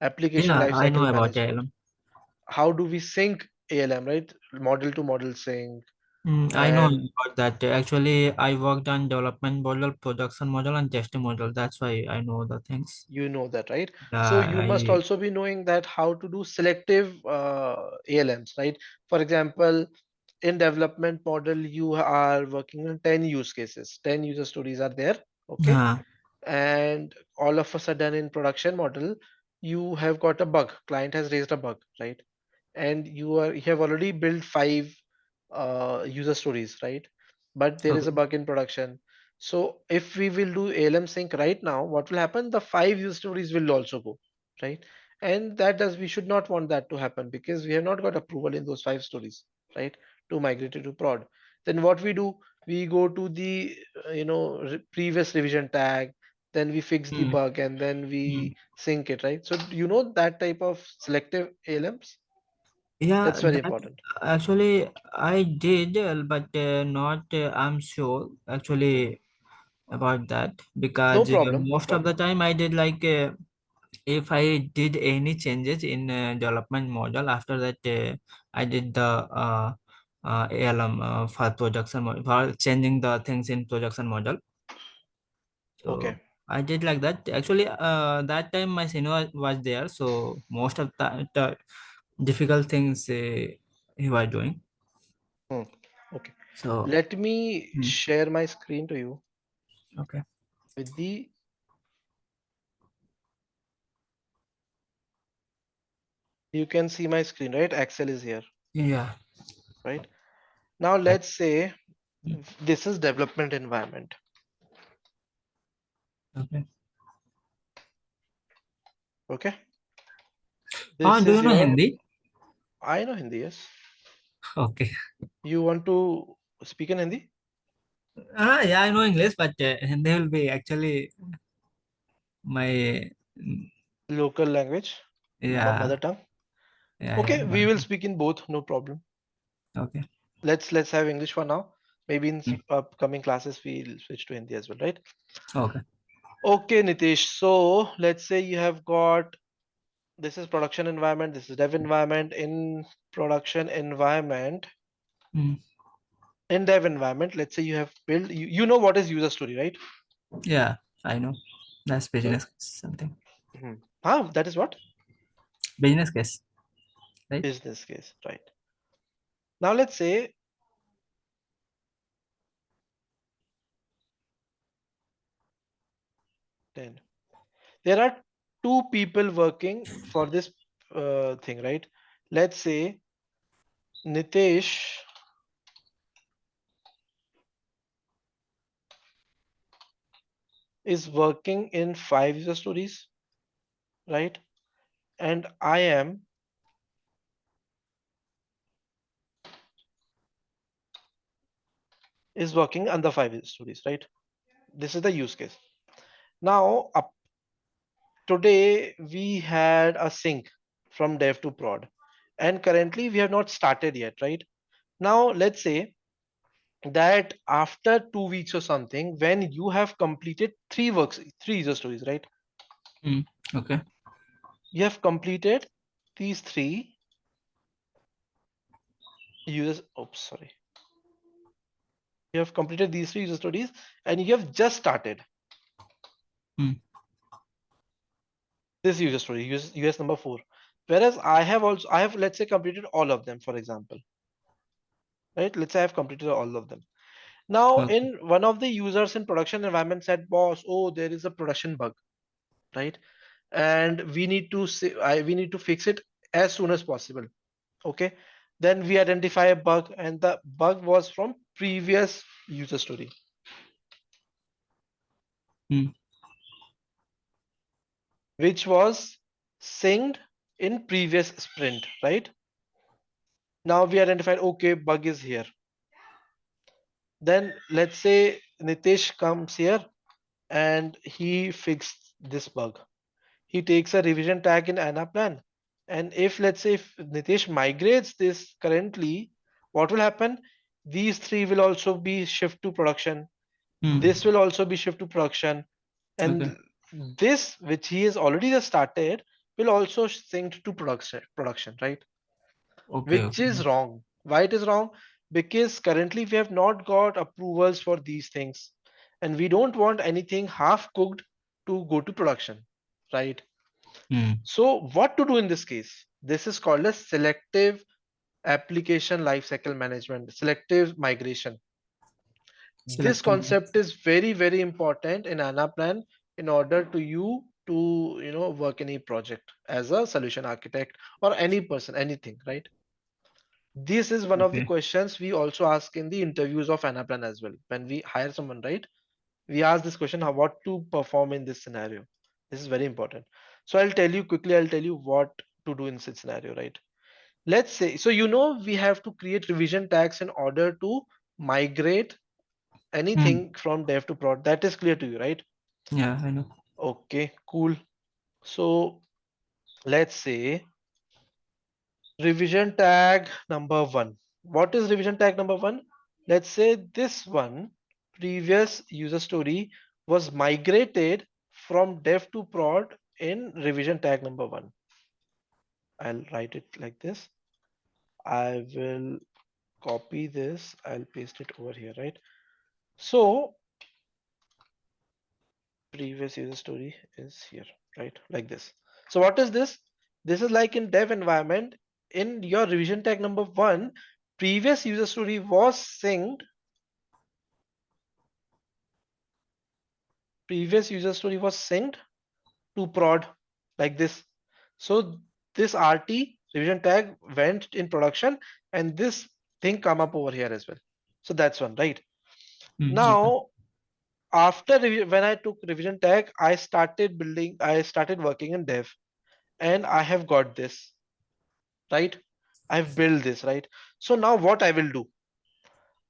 Speaker 1: application
Speaker 2: Yeah, I know
Speaker 1: lifecycle
Speaker 2: about
Speaker 1: management.
Speaker 2: ALM.
Speaker 1: How do we sync ALM, right? Model to model sync.
Speaker 2: I know
Speaker 1: And
Speaker 2: about that. Actually, I worked on development model, production model, and testing model. That's why I know the things.
Speaker 1: you know that, right? So
Speaker 2: Yeah,
Speaker 1: you must
Speaker 2: I.
Speaker 1: also be knowing that how to do selective ALMs, right? For example, in development model, you are working on 10 use cases, 10 user stories are there, okay?
Speaker 2: Yeah.
Speaker 1: And all of a sudden in production model, you have got a bug, client has raised a bug, right? And you have already built five user stories, right? But there is a
Speaker 2: Okay.
Speaker 1: bug in production. So if we will do ALM sync right now, what will happen? The five user stories will also go, right? And that does we should not want that to happen because we have not got approval in those five stories, right? To migrate it to prod. Then what we do? We go to the previous revision tag, then we fix the
Speaker 2: Mm,
Speaker 1: bug, and then
Speaker 2: mm.
Speaker 1: we sync it, right? So you know that type of selective ALMs?
Speaker 2: Yeah,
Speaker 1: That's very
Speaker 2: that
Speaker 1: important.
Speaker 2: actually I did, but not. I'm sure actually about that
Speaker 1: No
Speaker 2: because
Speaker 1: problem, no
Speaker 2: most of the
Speaker 1: problem.
Speaker 2: time I did like if I did any changes in development model after that I did the ALM for production for changing the things in production model.
Speaker 1: Okay.
Speaker 2: So I did like that. Actually, that time my senior was there, so most of the difficult things he was doing.
Speaker 1: Hmm. Okay.
Speaker 2: So
Speaker 1: Let me
Speaker 2: hmm,
Speaker 1: share my screen to you
Speaker 2: okay,
Speaker 1: with the, you can see my screen, right? Excel is here,
Speaker 2: yeah,
Speaker 1: right? Now
Speaker 2: I,
Speaker 1: let's say
Speaker 2: hmm,
Speaker 1: this is development environment.
Speaker 2: okay.
Speaker 1: Okay.
Speaker 2: Ah,
Speaker 1: This
Speaker 2: do
Speaker 1: is
Speaker 2: you know
Speaker 1: your,
Speaker 2: Hindi?
Speaker 1: I know Hindi, yes.
Speaker 2: Okay.
Speaker 1: You want to speak in Hindi?
Speaker 2: Yeah, I know English, but Hindi will be actually my
Speaker 1: Local language, mother
Speaker 2: yeah,
Speaker 1: tongue.
Speaker 2: yeah.
Speaker 1: Okay, we will speak in both, no problem.
Speaker 2: Okay.
Speaker 1: Let's have English for now. Maybe in
Speaker 2: Mm,
Speaker 1: upcoming classes we'll switch to Hindi as well, right?
Speaker 2: okay.
Speaker 1: Okay, Nitish. So let's say you have got, this is production environment, this is dev environment. In production environment,
Speaker 2: Mm,
Speaker 1: in dev environment, let's say you have built, you know what is user story, right?
Speaker 2: yeah, I know. That's
Speaker 1: So,
Speaker 2: business case, something.
Speaker 1: that is what?
Speaker 2: Business case, right?
Speaker 1: Business case, right? Now let's say 10. There are two people working for this thing, right? Let's say Nitesh is working in five user stories, right? And I am is working on the five user stories, right? This is the use case. Now, today we had a sync from dev to prod, and currently we have not started yet, right? Now, let's say that after 2 weeks or something, when you have completed three user stories, right?
Speaker 2: Mm, okay.
Speaker 1: You have completed these three users. Oops, sorry. You have completed these three user stories and you have just started
Speaker 2: Hmm.
Speaker 1: this user story, US number 4. Whereas I have, let's say, completed all of them, for example, right? Let's say I have completed all of them. Now,
Speaker 2: Okay.
Speaker 1: in one of the users in production environment said, boss, oh, there is a production bug, right? And we need to fix it as soon as possible. Okay. Then we identify a bug, and the bug was from previous user story,
Speaker 2: Hmm.
Speaker 1: which was synced in previous sprint, right? Now we identified, okay, bug is here. Then let's say Nitish comes here and he fixed this bug. He takes a revision tag in Anaplan. And if, let's say, if Nitish migrates this currently, what will happen? These three will also be shift to production.
Speaker 2: Hmm.
Speaker 1: This will also be shift to production.
Speaker 2: Okay.
Speaker 1: And this, which he has already just started, will also sync to production, right?
Speaker 2: Okay.
Speaker 1: Which
Speaker 2: Okay.
Speaker 1: is wrong. Why it is wrong? Because currently we have not got approvals for these things. And we don't want anything half cooked to go to production, right?
Speaker 2: Hmm.
Speaker 1: So what to do in this case? This is called a selective application lifecycle management, selective migration. This
Speaker 2: Selective.
Speaker 1: concept is very, very important in Anaplan in order to work any project as a solution architect or any person, anything, right? This is one of the
Speaker 2: Okay.
Speaker 1: questions we also ask in the interviews of Anaplan as well. When we hire someone, right? We ask this question, how what to perform in this scenario. This is very important. So I'll tell you quickly, I'll tell you what to do in such scenario, right? Let's say, so we have to create revision tags in order to migrate
Speaker 2: Hmm.
Speaker 1: anything from dev to prod. That is clear to you, right?
Speaker 2: Yeah, I know.
Speaker 1: Okay, cool. So let's say revision tag number one. What is revision tag number one? Let's say this one, previous user story, was migrated from dev to prod in revision tag number one. I'll write it like this. I will copy this. I'll paste it over here, right? So previous user story is here, right? Like this. So what is this? This is like in dev environment. In your revision tag number one, previous user story was synced. Previous user story was synced to prod like this. So this RT revision tag went in production and this thing come up over here as well. So that's one, right?
Speaker 2: Hmm. Okay.
Speaker 1: Now, when I took revision tag, I started working in dev and I have got this, right? I've built this, right? So now what I will do,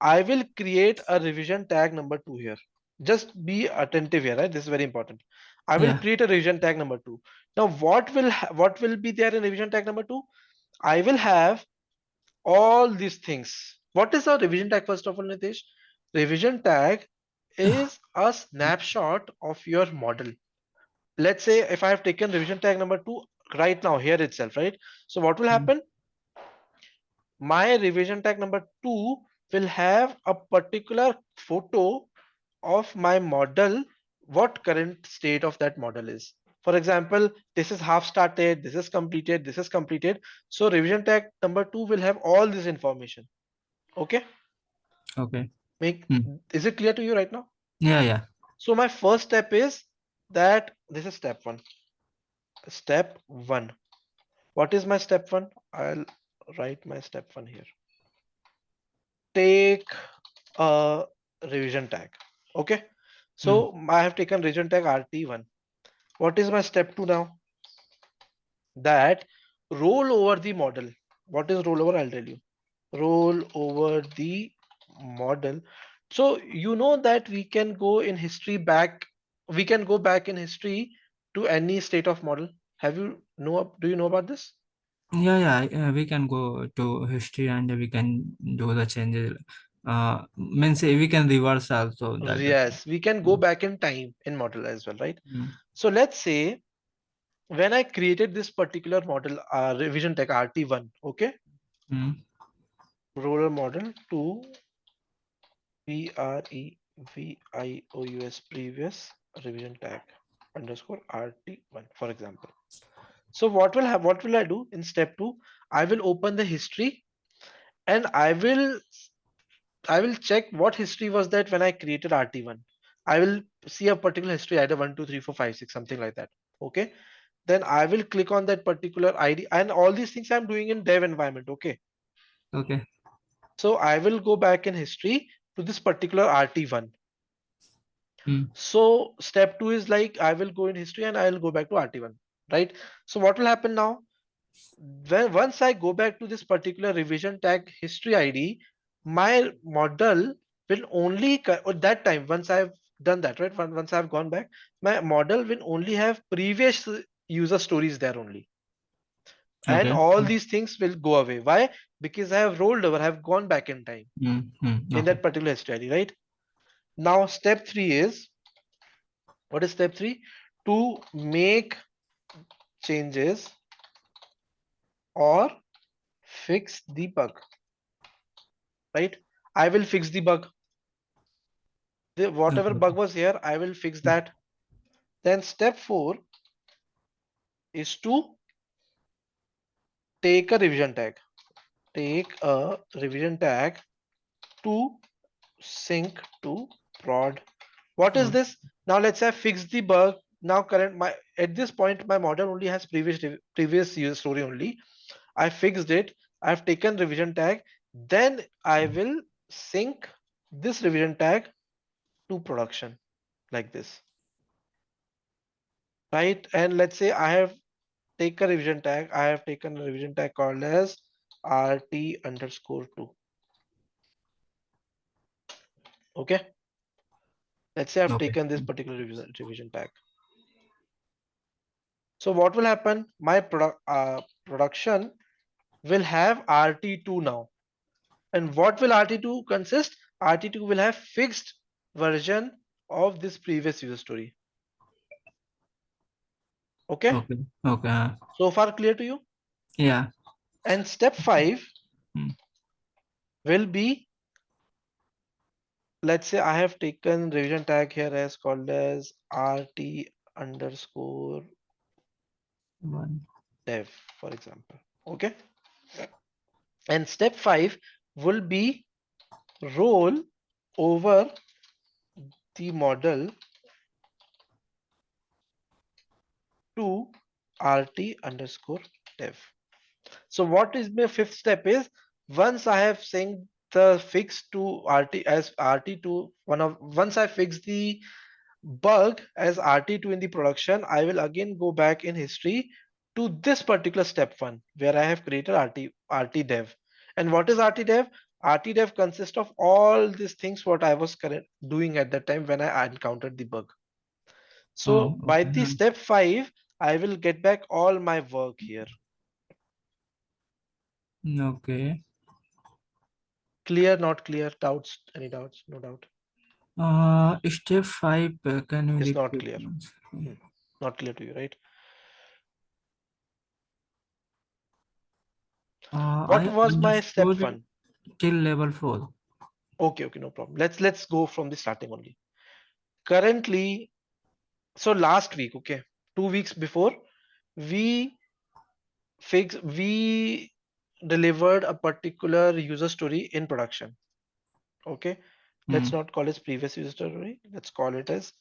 Speaker 1: I will create a revision tag number two here. Just be attentive here, right? This is very important. I will
Speaker 2: Yeah.
Speaker 1: create a revision tag number two. Now what will be there in revision tag number two? I will have all these things. What is a revision tag first of all, Nitesh? Revision tag is a snapshot of your model. Let's say if I have taken revision tag number two right now here itself, right? So what will
Speaker 2: Hmm.
Speaker 1: happen? My revision tag number two will have a particular photo of my model, what current state of that model is. For example, this is half started, this is completed, this is completed. So revision tag number two will have all this information. Okay,
Speaker 2: Okay.
Speaker 1: make
Speaker 2: Hmm.
Speaker 1: is it clear to you right now?
Speaker 2: Yeah. Yeah.
Speaker 1: So my first step is that this is step one. Step one. What is my step one? I'll write my step one here. Take a revision tag. Okay.
Speaker 2: Hmm.
Speaker 1: So I have taken revision tag RT1. What is my step two now? That roll over the model. What is rollover? I'll tell you. Roll over the model. So you know that we can go in history back. We can go back in history to any state of model. Do you know about this?
Speaker 2: Yeah. Yeah. We can go to history and we can do the changes. Means we can reverse also that.
Speaker 1: Yes, we can go
Speaker 2: Hmm.
Speaker 1: back in time in model as well, right?
Speaker 2: Hmm.
Speaker 1: So let's say when I created this particular model, revision tech RT1, okay,
Speaker 2: Hmm.
Speaker 1: roller model to previous previous revision tag underscore RT1, for example. So what will I do in step 2? I will open the history and I will check what history was that when I created RT1. I will see a particular history, either 1, 2, 3, 4, 5, 6, something like that. Okay. Then I will click on that particular ID, and all these things I'm doing in dev environment. Okay.
Speaker 2: Okay.
Speaker 1: So I will go back in history to this particular RT1.
Speaker 2: Hmm.
Speaker 1: So step 2 is like I will go in history and I will go back to RT1, right? So what will happen now? Once I go back to this particular revision tag history ID, my model will only at that time, once I've done that, right? Once I've gone back, my model will only have previous user stories there only. And
Speaker 2: Okay.
Speaker 1: all these things will go away. Why? Because I have rolled over, I have gone back in time
Speaker 2: Hmm. Hmm.
Speaker 1: in
Speaker 2: Okay.
Speaker 1: that particular history ID, right? Now step 3 is, what is step 3? To make changes or fix the bug, right? I will fix the bug. Whatever
Speaker 2: Okay.
Speaker 1: bug was here, I will fix that. Then step 4 is to take a revision tag. Take a revision tag to sync to prod. What is
Speaker 2: Oh,
Speaker 1: this? Now let's say I fix the bug. Now current my at this point my model only has previous user story only. I fixed it. I've taken revision tag. Then I will sync this revision tag to production like this, right? And let's say I have take a revision tag. I have taken a revision tag called as RT underscore 2. Okay. Let's say I've
Speaker 2: okay.
Speaker 1: taken this particular revision tag. So what will happen? My production will have RT2 now. And what will RT2 consist? RT2 will have fixed version of this previous user story. Okay.
Speaker 2: Okay. Okay.
Speaker 1: So far clear to you?
Speaker 2: Yeah.
Speaker 1: And step 5
Speaker 2: Hmm.
Speaker 1: will be, let's say I have taken revision tag here as called as RT underscore
Speaker 2: One.
Speaker 1: dev, for example. Okay. And step 5 will be roll over the model to RT underscore dev. So what is my fifth step is, once I have synced the fix to RT as RT2, once I fix the bug as RT2 in the production, I will again go back in history to this particular step 1 where I have created RT dev. And what is RT dev? RT dev consists of all these things what I was doing at that time when I encountered the bug. So
Speaker 2: Oh,
Speaker 1: by
Speaker 2: okay.
Speaker 1: the step 5, I will get back all my work here.
Speaker 2: Okay.
Speaker 1: Clear, not clear, doubts, any doubts? No doubt.
Speaker 2: Step 5, can you
Speaker 1: It's not
Speaker 2: repeat
Speaker 1: clear.
Speaker 2: once?
Speaker 1: Hmm. Not clear to you, right? What
Speaker 2: I
Speaker 1: was my step
Speaker 2: understood
Speaker 1: 1?
Speaker 2: till level 4.
Speaker 1: Okay, no problem. Let's go from the starting only. Currently, so last week, okay, 2 weeks before, we we delivered a particular user story in production. Okay, let's
Speaker 2: Hmm.
Speaker 1: not call it previous user story. Let's call it as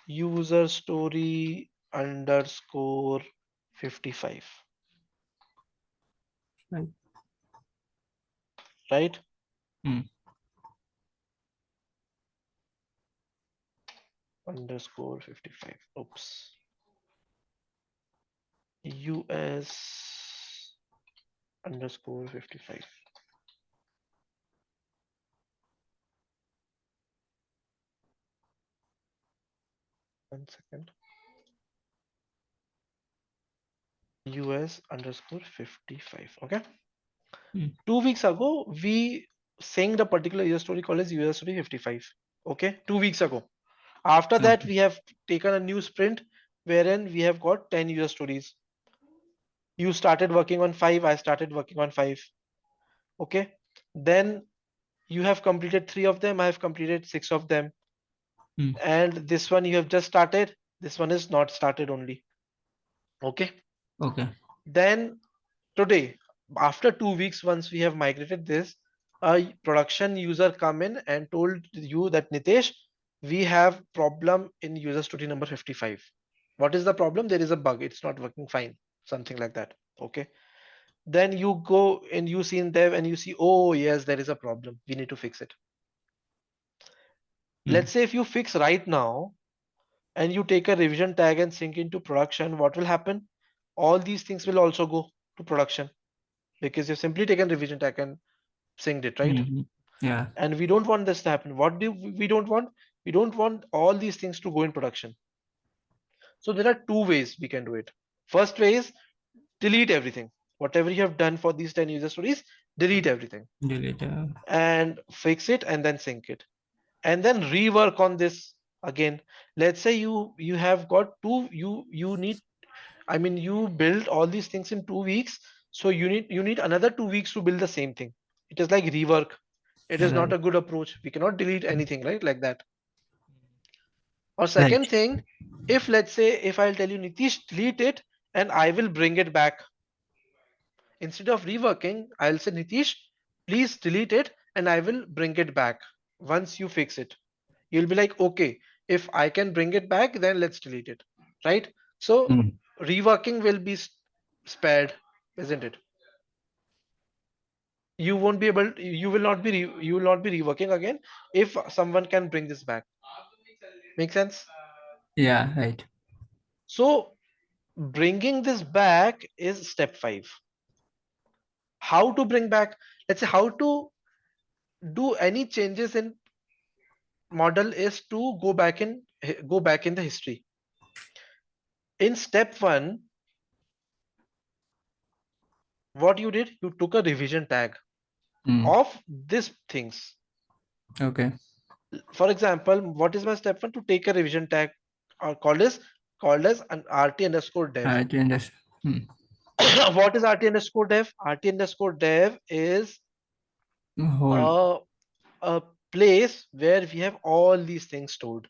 Speaker 1: user story underscore 55,
Speaker 2: Right.
Speaker 1: right?
Speaker 2: Hmm.
Speaker 1: Underscore 55. Oops. US underscore 55. 1 second. US underscore 55. Okay.
Speaker 2: Hmm.
Speaker 1: 2 weeks ago, we sang the particular user story called as user story 55. Okay. 2 weeks ago. After that,
Speaker 2: Okay.
Speaker 1: we have taken a new sprint wherein we have got 10 user stories. You started working on 5, I started working on 5. Okay. Then You have completed three of them, I have completed six of them,
Speaker 2: mm,
Speaker 1: and this one you have just started. This one is not started only. Okay.
Speaker 2: okay.
Speaker 1: Then today, after 2 weeks, once we have migrated this, a production user come in and told you that Nitesh, we have problem in user story number 55. What is the problem? There is a bug. It's not working fine. Something like that. Okay. Then you go and you see in dev and you see, oh yes, there is a problem. We need to fix it.
Speaker 2: Mm,
Speaker 1: Let's say if you fix right now and you take a revision tag and sync into production, what will happen? All these things will also go to production because you've simply taken revision tag and synced it, right?
Speaker 2: mhm. Yeah,
Speaker 1: And we don't want this to happen. What do we don't want? We don't want all these things to go in production. So there are two ways we can do it. First way is delete everything. Whatever you have done for these 10 user stories, delete everything
Speaker 2: delete.
Speaker 1: and fix it and then sync it. And then rework on this again. Let's say you have got two, you need, I mean, you build all these things in 2 weeks, so you need another 2 weeks to build the same thing. It is like rework. It is not
Speaker 2: Right,
Speaker 1: a good approach. We cannot delete anything, right? Like that. Or
Speaker 2: right.
Speaker 1: second thing, if let's say if I'll tell you Nitish, delete it and I will bring it back. Instead of reworking, I'll say Nitish, please delete it and I will bring it back once you fix it. You'll be like, okay, if I can bring it back, then let's delete it, right? So
Speaker 2: Mm.
Speaker 1: reworking will be spared, isn't it? You won't be able, you will not be, you will not be reworking again if someone can bring this back. Make sense?
Speaker 2: Yeah, right.
Speaker 1: So bringing this back is step 5. How to bring back, let's say how to do any changes in model is to go back in the history. In step 1, what you did, you took a revision tag
Speaker 2: Mm.
Speaker 1: of these things.
Speaker 2: Okay.
Speaker 1: For example, what is my step 1? To take a revision tag called as an rt underscore dev.
Speaker 2: To understand. Mm.
Speaker 1: What is rt underscore dev? Rt underscore dev is
Speaker 2: Whole.
Speaker 1: a, a place where we have all these things stored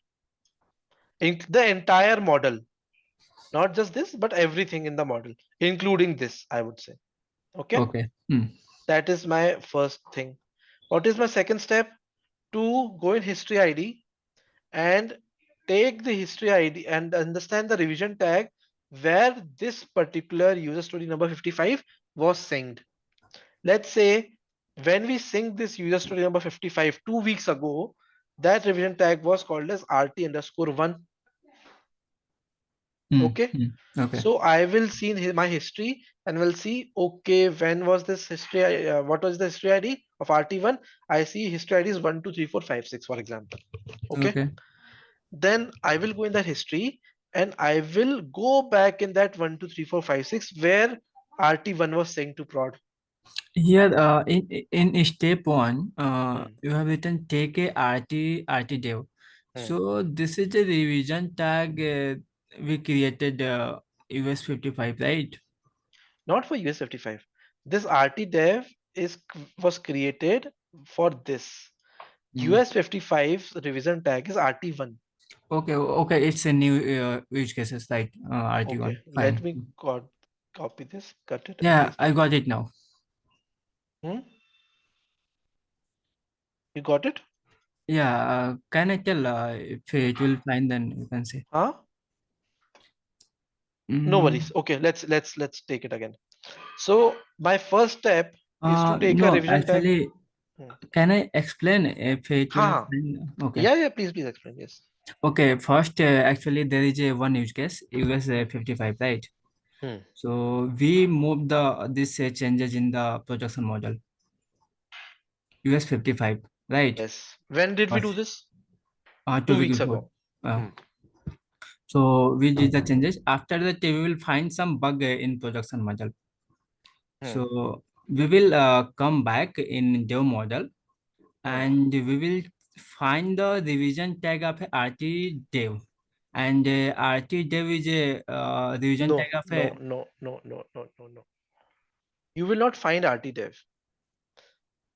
Speaker 1: in the entire model, not just this, but everything in the model, including this, I would say. Okay,
Speaker 2: Okay. Mm.
Speaker 1: that is my first thing. What is my second step? To go in history ID and take the history ID and understand the revision tag where this particular user story number 55 was synced. Let's say when we synced this user story number 55 2 weeks ago, that revision tag was called as rt underscore 1.
Speaker 2: Mm.
Speaker 1: Okay,
Speaker 2: Mm. Okay.
Speaker 1: so I will see in my history and will see, okay, when was this history, what was the history ID of RT1? I see history ID is 1 2 3 4 5 6, for example. Okay,
Speaker 2: Okay.
Speaker 1: then I will go in that history and I will go back in that 1 2 3 4 5 6 where RT1 was saying to prod.
Speaker 2: Here, in step one,
Speaker 1: Hmm.
Speaker 2: you have written take a RT dev.
Speaker 1: Hmm.
Speaker 2: So this is the revision tag we created US 55, right?
Speaker 1: Not for US 55. This RT dev was created for this.
Speaker 2: Mm.
Speaker 1: US 55's revision tag is RT1.
Speaker 2: Okay, okay, it's a new use cases, right?
Speaker 1: Okay,
Speaker 2: RT1,
Speaker 1: let
Speaker 2: fine.
Speaker 1: me copy this, cut it, and
Speaker 2: Yeah,
Speaker 1: paste
Speaker 2: I
Speaker 1: it.
Speaker 2: got it now.
Speaker 1: Hmm? You got it?
Speaker 2: Yeah, can I tell if it will find, then you can say.
Speaker 1: Huh? No
Speaker 2: Mm,
Speaker 1: worries. Okay, let's take it again. So my first step is to take a
Speaker 2: no,
Speaker 1: revision tag.
Speaker 2: actually,
Speaker 1: Hmm.
Speaker 2: can I explain if it will
Speaker 1: Ha.
Speaker 2: find? Okay.
Speaker 1: Yeah, yeah. Please explain. Yes.
Speaker 2: Okay, first, actually, there is a one use case, US 55, right?
Speaker 1: Hmm.
Speaker 2: So we move the this changes in the projection model, US 55, right?
Speaker 1: Yes. When did we do
Speaker 2: First,
Speaker 1: this?
Speaker 2: two
Speaker 1: two
Speaker 2: weeks
Speaker 1: weeks
Speaker 2: before.
Speaker 1: ago.
Speaker 2: Uh,
Speaker 1: Hmm.
Speaker 2: so we did the changes. After that, we will find some bug in projection model.
Speaker 1: Hmm.
Speaker 2: So we will come back in dev model
Speaker 1: Hmm.
Speaker 2: and we will find the revision tag of RT dev. And RT dev is a revision tag
Speaker 1: No,
Speaker 2: of
Speaker 1: no,
Speaker 2: a.
Speaker 1: no, no, no, no, no, no. You will not find RT dev.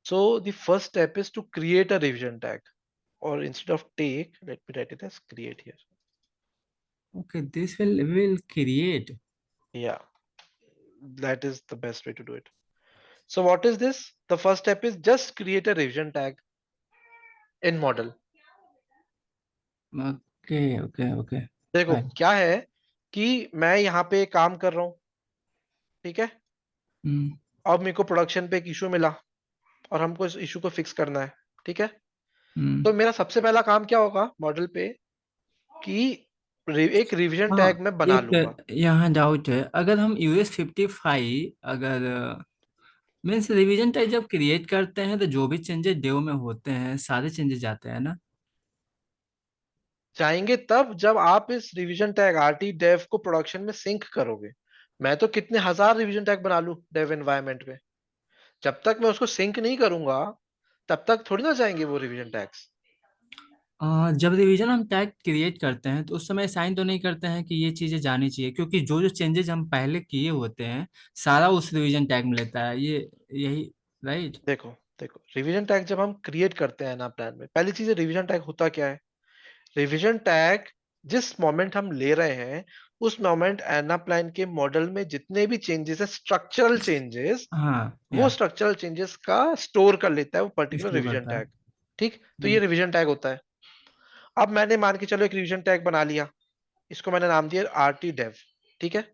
Speaker 1: So the first step is to create a revision tag, or instead of take, let me write it as create here.
Speaker 2: Okay, this will create.
Speaker 1: Yeah, that is the best way to do it. So what is this? The first step is just create a revision tag in model.
Speaker 2: Okay okay okay
Speaker 1: देखो
Speaker 2: fine.
Speaker 1: क्या है कि मैं यहाँ पे काम कर रहा हूँ, ठीक है।
Speaker 2: हम्म
Speaker 1: अब मेरे को प्रोडक्शन पे एक इशू मिला और हमको इस इशू को फिक्स करना है, ठीक है।
Speaker 2: हम्म।
Speaker 1: तो मेरा सबसे पहला काम क्या होगा मॉडल पे कि एक रिवीजन
Speaker 2: हाँ,
Speaker 1: टैग मैं बना लूंगा।
Speaker 2: एक यहाँ डाउट है, अगर हम US 55 अगर मीन्स रिवीजन टाइप जब क्रिएट करते हैं तो जो भी चेंजेस डेव में होते हैं सारे चेंजेस जाते हैं ना?
Speaker 1: जाएंगे तब जब आप इस रिवीजन टैग आरटी डेव को प्रोडक्शन में सिंक करोगे। मैं तो कितने हजार रिवीजन टैग बना लूं डेव एनवायरनमेंट में, जब तक मैं उसको सिंक नहीं करूंगा तब तक थोड़ी ना जाएंगे वो रिवीजन टैग्स।
Speaker 2: जब रिवीजन हम टैग क्रिएट करते हैं तो उस समय साइन तो नहीं करते हैं कि ये चीजें जानी चाहिए, क्योंकि जो जो चेंजेस हम पहले किए होते हैं सारा उस रिवीजन टैग में लेता है ये, यही राइट?
Speaker 1: देखो देखो रिवीजन टैग जब हम क्रिएट करते हैं ना प्लान में, पहली चीज रिवीजन टैग होता क्या है। रिवीजन टैग जिस मोमेंट हम ले रहे हैं उस मोमेंट एना प्लान के मॉडल में जितने भी चेंजेस है, स्ट्रक्चरल चेंजेस,
Speaker 2: हाँ
Speaker 1: वो
Speaker 2: या
Speaker 1: स्ट्रक्चरल चेंजेस का स्टोर कर लेता है वो पर्टिकुलर
Speaker 2: स्टोर
Speaker 1: रिवीजन
Speaker 2: करता है।
Speaker 1: टैग। ठीक, तो ये
Speaker 2: हम्म
Speaker 1: रिवीजन टैग होता है। अब मैंने मान के चलो एक रिवीजन टैग बना लिया, इसको मैंने नाम दिया आरटी डेव, ठीक है।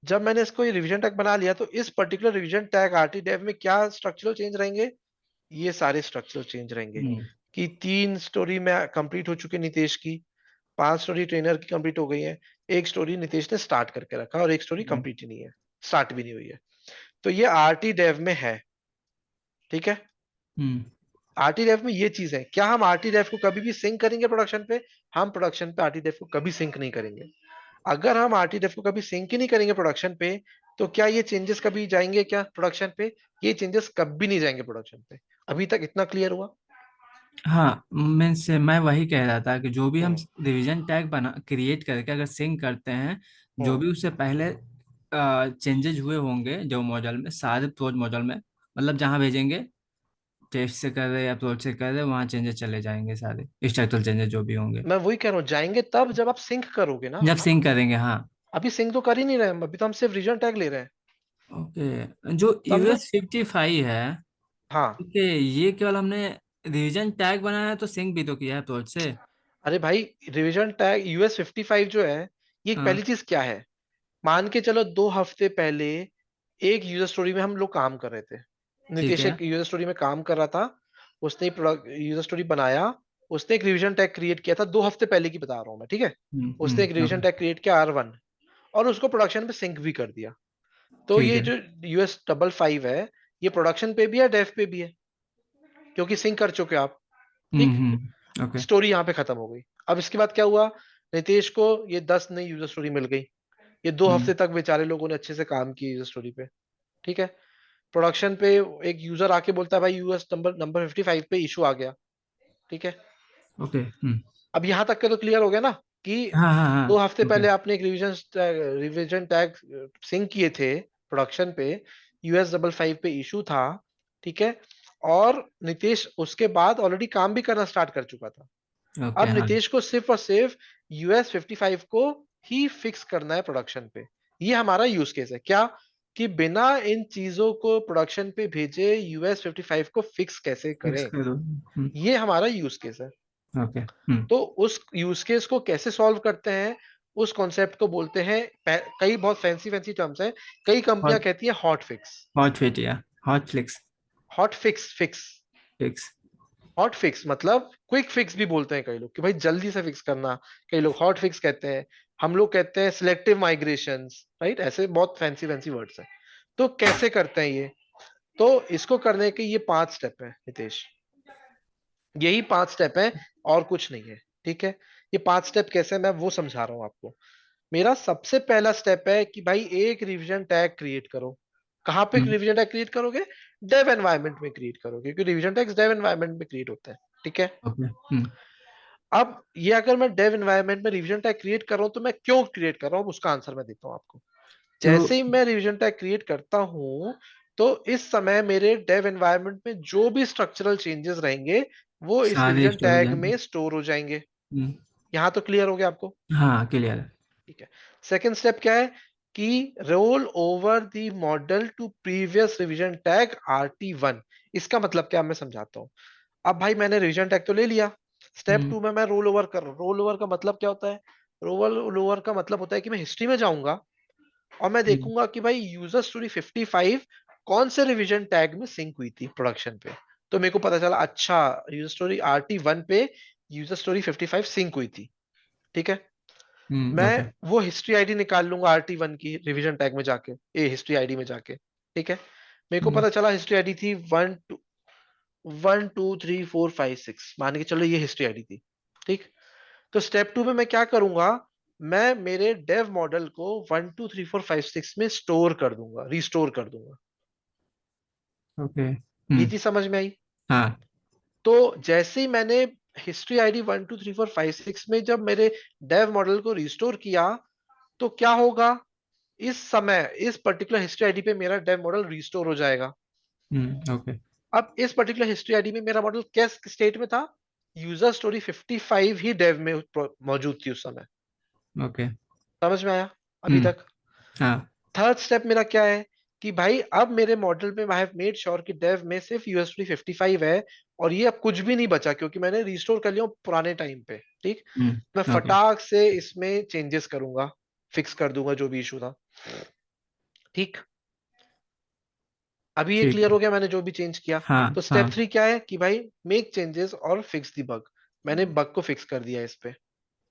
Speaker 1: जब मैंने इसको ये रिवीजन टैग बना लिया तो इस particular revision tag RT dev में क्या स्ट्रक्चरल चेंज रहेंगे, ये सारे स्ट्रक्चरल चेंज रहेंगे।
Speaker 2: हम्म
Speaker 1: कि 3 स्टोरी में कंप्लीट हो चुकी नितेश की, 5 स्टोरी ट्रेनर की कंप्लीट हो गई है, एक स्टोरी नितेश ने स्टार्ट करके रखा और एक स्टोरी
Speaker 2: हम्म
Speaker 1: कंप्लीट ही नहीं है, स्टार्ट भी नहीं हुई है। तो ये आरटी डेव में है, ठीक है।
Speaker 2: हम्म।
Speaker 1: आरटी डेव में ये चीज है, क्या हम आरटी डेव को कभी भी सिंक करेंगे प्रोडक्शन पे? हम प्रोडक्शन पे आरटी डेव को कभी सिंक नहीं करेंगे। अगर हम आरटी डेव को कभी सिंक ही नहीं करेंगे प्रोडक्शन पे, तो क्या ये चेंजेस कभी जाएंगे क्या प्रोडक्शन पे? ये चेंजेस कभी नहीं जाएंगे प्रोडक्शन पे। अभी तक इतना क्लियर हुआ?
Speaker 2: हाँ मीन्स मैं वही कह रहा था कि जो भी हम
Speaker 1: हम्म
Speaker 2: रिवीजन टैग बना क्रिएट करके अगर सिंक करते हैं, जो
Speaker 1: हम्म
Speaker 2: भी उससे पहले चेंजेस हुए होंगे जो मॉडल में, सारे प्रोज मॉडल में, मतलब जहाँ भेजेंगे टेस्ट से कर रहे या अप्रोच से कर रहे वहाँ चेंजेस चले जाएंगे सारे स्ट्रक्चरल चेंजेस जो भी होंगे।
Speaker 1: मैं वही कह रहा हूँ, जाएंगे तब जब आप सिंक करोगे ना।
Speaker 2: जब सिंक करेंगे, हाँ।
Speaker 1: अभी सिंक तो कर ही नहीं रहे हम, अभी तो हम सिर्फ रीजन टैग ले रहे हैं।
Speaker 2: ओके, जो
Speaker 1: समझे?
Speaker 2: US 55 है,
Speaker 1: हाँ।
Speaker 2: ओके, ये केवल हमने रिवीजन टैग बनाया है तो सिंक भी तो किया है अप्रोच से।
Speaker 1: अरे भाई, रिवीजन टैग US 55 जो है, ये एक
Speaker 2: हाँ
Speaker 1: पहली चीज क्या है। मान के चलो 2 हफ्ते पहले एक यूजर स्टोरी में हम लोग काम कर रहे थे।
Speaker 2: ठीक
Speaker 1: नितेश
Speaker 2: है।
Speaker 1: एक यूजर स्टोरी में काम कर रहा था, उसने यूजर स्टोरी बनाया, उसने एक रिवीजन टैग क्रिएट किया था, 2 हफ्ते पहले की बता रहा हूँ मैं, ठीक है। उसने एक रिवीजन
Speaker 2: ओके।
Speaker 1: टैग क्रिएट किया R1 और उसको प्रोडक्शन पे सिंक भी कर दिया। तो
Speaker 2: ठीक
Speaker 1: ये
Speaker 2: है।
Speaker 1: जो US 55 है, ये प्रोडक्शन पे भी है, डेव पे भी है, क्योंकि सिंक कर चुके आप। ठीक,
Speaker 2: ओके।
Speaker 1: स्टोरी यहाँ पे खत्म हो गई। अब इसके बाद क्या हुआ, नितेश को ये 10 नई यूजर स्टोरी मिल गई। ये 2 हफ्ते
Speaker 2: हम्म
Speaker 1: तक बेचारे लोगों ने अच्छे से काम किया यूजर स्टोरी पे, ठीक है। प्रोडक्शन पे एक यूजर आके बोलता है भाई यूएस नंबर नंबर 55 पे इशू आ गया, ठीक है।
Speaker 2: ओके।
Speaker 1: अब यहां तक के तो क्लियर हो गया ना कि
Speaker 2: हाँ हाँ
Speaker 1: दो
Speaker 2: हाँ।
Speaker 1: हफ्ते
Speaker 2: ओके
Speaker 1: पहले आपने एक रिवीजन टैग सिंक किए थे प्रोडक्शन पे, US 55 पे इशू था, ठीक है। और नितेश उसके बाद ऑलरेडी काम भी करना स्टार्ट कर चुका था।
Speaker 2: ओके।
Speaker 1: अब
Speaker 2: हाँ
Speaker 1: नितेश को सिर्फ और सिर्फ US 55 को ही फिक्स करना है प्रोडक्शन पे। ये हमारा यूज केस है क्या, कि बिना इन चीजों को प्रोडक्शन पे भेजे US 55 को फिक्स कैसे
Speaker 2: फिक्स
Speaker 1: करें।
Speaker 2: करो।
Speaker 1: ये हमारा यूज केस है।
Speaker 2: ओके।
Speaker 1: तो उस यूज केस को कैसे सॉल्व करते हैं, उस कॉन्सेप्ट को बोलते हैं, कई बहुत फैंसी फैंसी टर्म्स हैं, कई कंपनियां
Speaker 2: हॉट
Speaker 1: कहती है हॉट फिक्स।
Speaker 2: हॉट फिट या hot flix.
Speaker 1: Hot fix, fix.
Speaker 2: Fix.
Speaker 1: Hot fix मतलब क्विक फिक्स भी बोलते हैं कई लोग, कि भाई जल्दी से फिक्स करना। कई लोग हॉट फिक्स कहते हैं, हम लोग कहते हैं सिलेक्टिव माइग्रेशंस, राइट, ऐसे बहुत फैंसी फैंसी वर्ड्स हैं। तो कैसे करते हैं ये, तो इसको करने के ये 5 स्टेप है नितेश, यही 5 स्टेप है, और कुछ नहीं है, ठीक है। ये 5 स्टेप कैसे हैं, मैं वो समझा रहा हूँ आपको। मेरा सबसे पहला स्टेप है कि भाई एक रिवीजन टैग क्रिएट करो। कहाँ पे रिवीजन टैग क्रिएट करोगे? डेव एनवायरनमेंट में क्रिएट करोगे, क्योंकि रिवीजन टैग्स डेव एनवायरनमेंट में क्रिएट होते हैं, ठीक है।
Speaker 2: ओके।
Speaker 1: अब ये अगर मैं डेव एनवायरनमेंट में रिवीजन टैग क्रिएट कर रहा हूं तो मैं क्यों क्रिएट कर रहा हूं, उसका आंसर मैं देता हूं आपको।
Speaker 2: तो
Speaker 1: जैसे ही मैं रिवीजन टैग क्रिएट करता हूं, तो इस समय मेरे डेव एनवायरनमेंट में जो भी स्ट्रक्चरल चेंजेस रहेंगे वो इस
Speaker 2: सारे
Speaker 1: रिवीजन
Speaker 2: स्टोर हो
Speaker 1: टैग
Speaker 2: जाएंगे।
Speaker 1: में स्टोर हो जाएंगे।
Speaker 2: हम्म,
Speaker 1: यहां तो क्लियर हो गया आपको?
Speaker 2: हाँ क्लियर है।
Speaker 1: ठीक है। सेकेंड स्टेप क्या है कि roll over the model to previous revision tag RT1। इसका मतलब क्या, मैं समझाता हूँ। अब भाई मैंने रिवीजन टैग तो ले लिया, स्टेप
Speaker 2: हम्म।
Speaker 1: टू में मैं रोल ओवर कर रहा हूँ। रोल ओवर का मतलब क्या होता है? रोल ओवर का मतलब होता है कि मैं हिस्ट्री में जाऊंगा और मैं
Speaker 2: हम्म।
Speaker 1: देखूंगा कि भाई यूजर स्टोरी 55 कौन से रिवीजन टैग में सिंक हुई थी प्रोडक्शन पे। तो मेरे को पता चला, अच्छा यूजर स्टोरी RT1 पे यूजर स्टोरी 55 सिंक हुई थी। ठीक है। मैं
Speaker 2: ओके।
Speaker 1: वो हिस्ट्री आईडी निकाल लूंगा RT1 की रिवीजन टैग में जाके, ए हिस्ट्री आईडी में जाके। ठीक है। मेरे को
Speaker 2: हम्म।
Speaker 1: पता चला हिस्ट्री आईडी थी 1 2 1 2 3 4 5 6, मान के चलो ये हिस्ट्री आईडी थी। ठीक। तो स्टेप टू में मैं क्या करूंगा, मैं मेरे डेव मॉडल को 1 2 3 4 5 6 में स्टोर कर दूंगा, रिस्टोर कर दूंगा।
Speaker 2: ओके।
Speaker 1: ये
Speaker 2: हम्म।
Speaker 1: चीज समझ में आई?
Speaker 2: हाँ।
Speaker 1: तो जैसे ही मैंने हिस्ट्री आईडी 1 2 3 4 5 6 में जब मेरे डेव मॉडल को रिस्टोर किया, तो क्या होगा, इस समय इस पर्टिकुलर हिस्ट्री आईडी पे मेरा डेव मॉडल रिस्टोर हो जाएगा।
Speaker 2: ओके।
Speaker 1: अब इस पर्टिकुलर हिस्ट्री आईडी में मेरा मॉडल किस स्टेट में था? यूजर स्टोरी 55 ही डेव में मौजूद थी उस समय।
Speaker 2: ओके।
Speaker 1: समझ में आया अभी
Speaker 2: हम्म।
Speaker 1: तक?
Speaker 2: हाँ।
Speaker 1: थर्ड स्टेप मेरा क्या है कि भाई अब मेरे मॉडल में आई हैव मेड श्योर कि डेव में सिर्फ यूएस 55 है, और ये अब कुछ भी नहीं बचा क्योंकि मैंने रिस्टोर कर लिया हूं पुराने टाइम पे। ठीक। मैं
Speaker 2: ओके।
Speaker 1: फटाक से इसमें चेंजेस करूंगा, फिक्स कर दूंगा जो भी इशू था। ठीक। अभी ये
Speaker 2: ठीक
Speaker 1: क्लियर
Speaker 2: है।
Speaker 1: हो गया मैंने जो भी चेंज किया।
Speaker 2: हाँ
Speaker 1: तो
Speaker 2: हाँ।
Speaker 1: स्टेप थ्री क्या है कि भाई मेक चेंजेस और फिक्स द बग। मैंने बग को फिक्स कर दिया इस पे।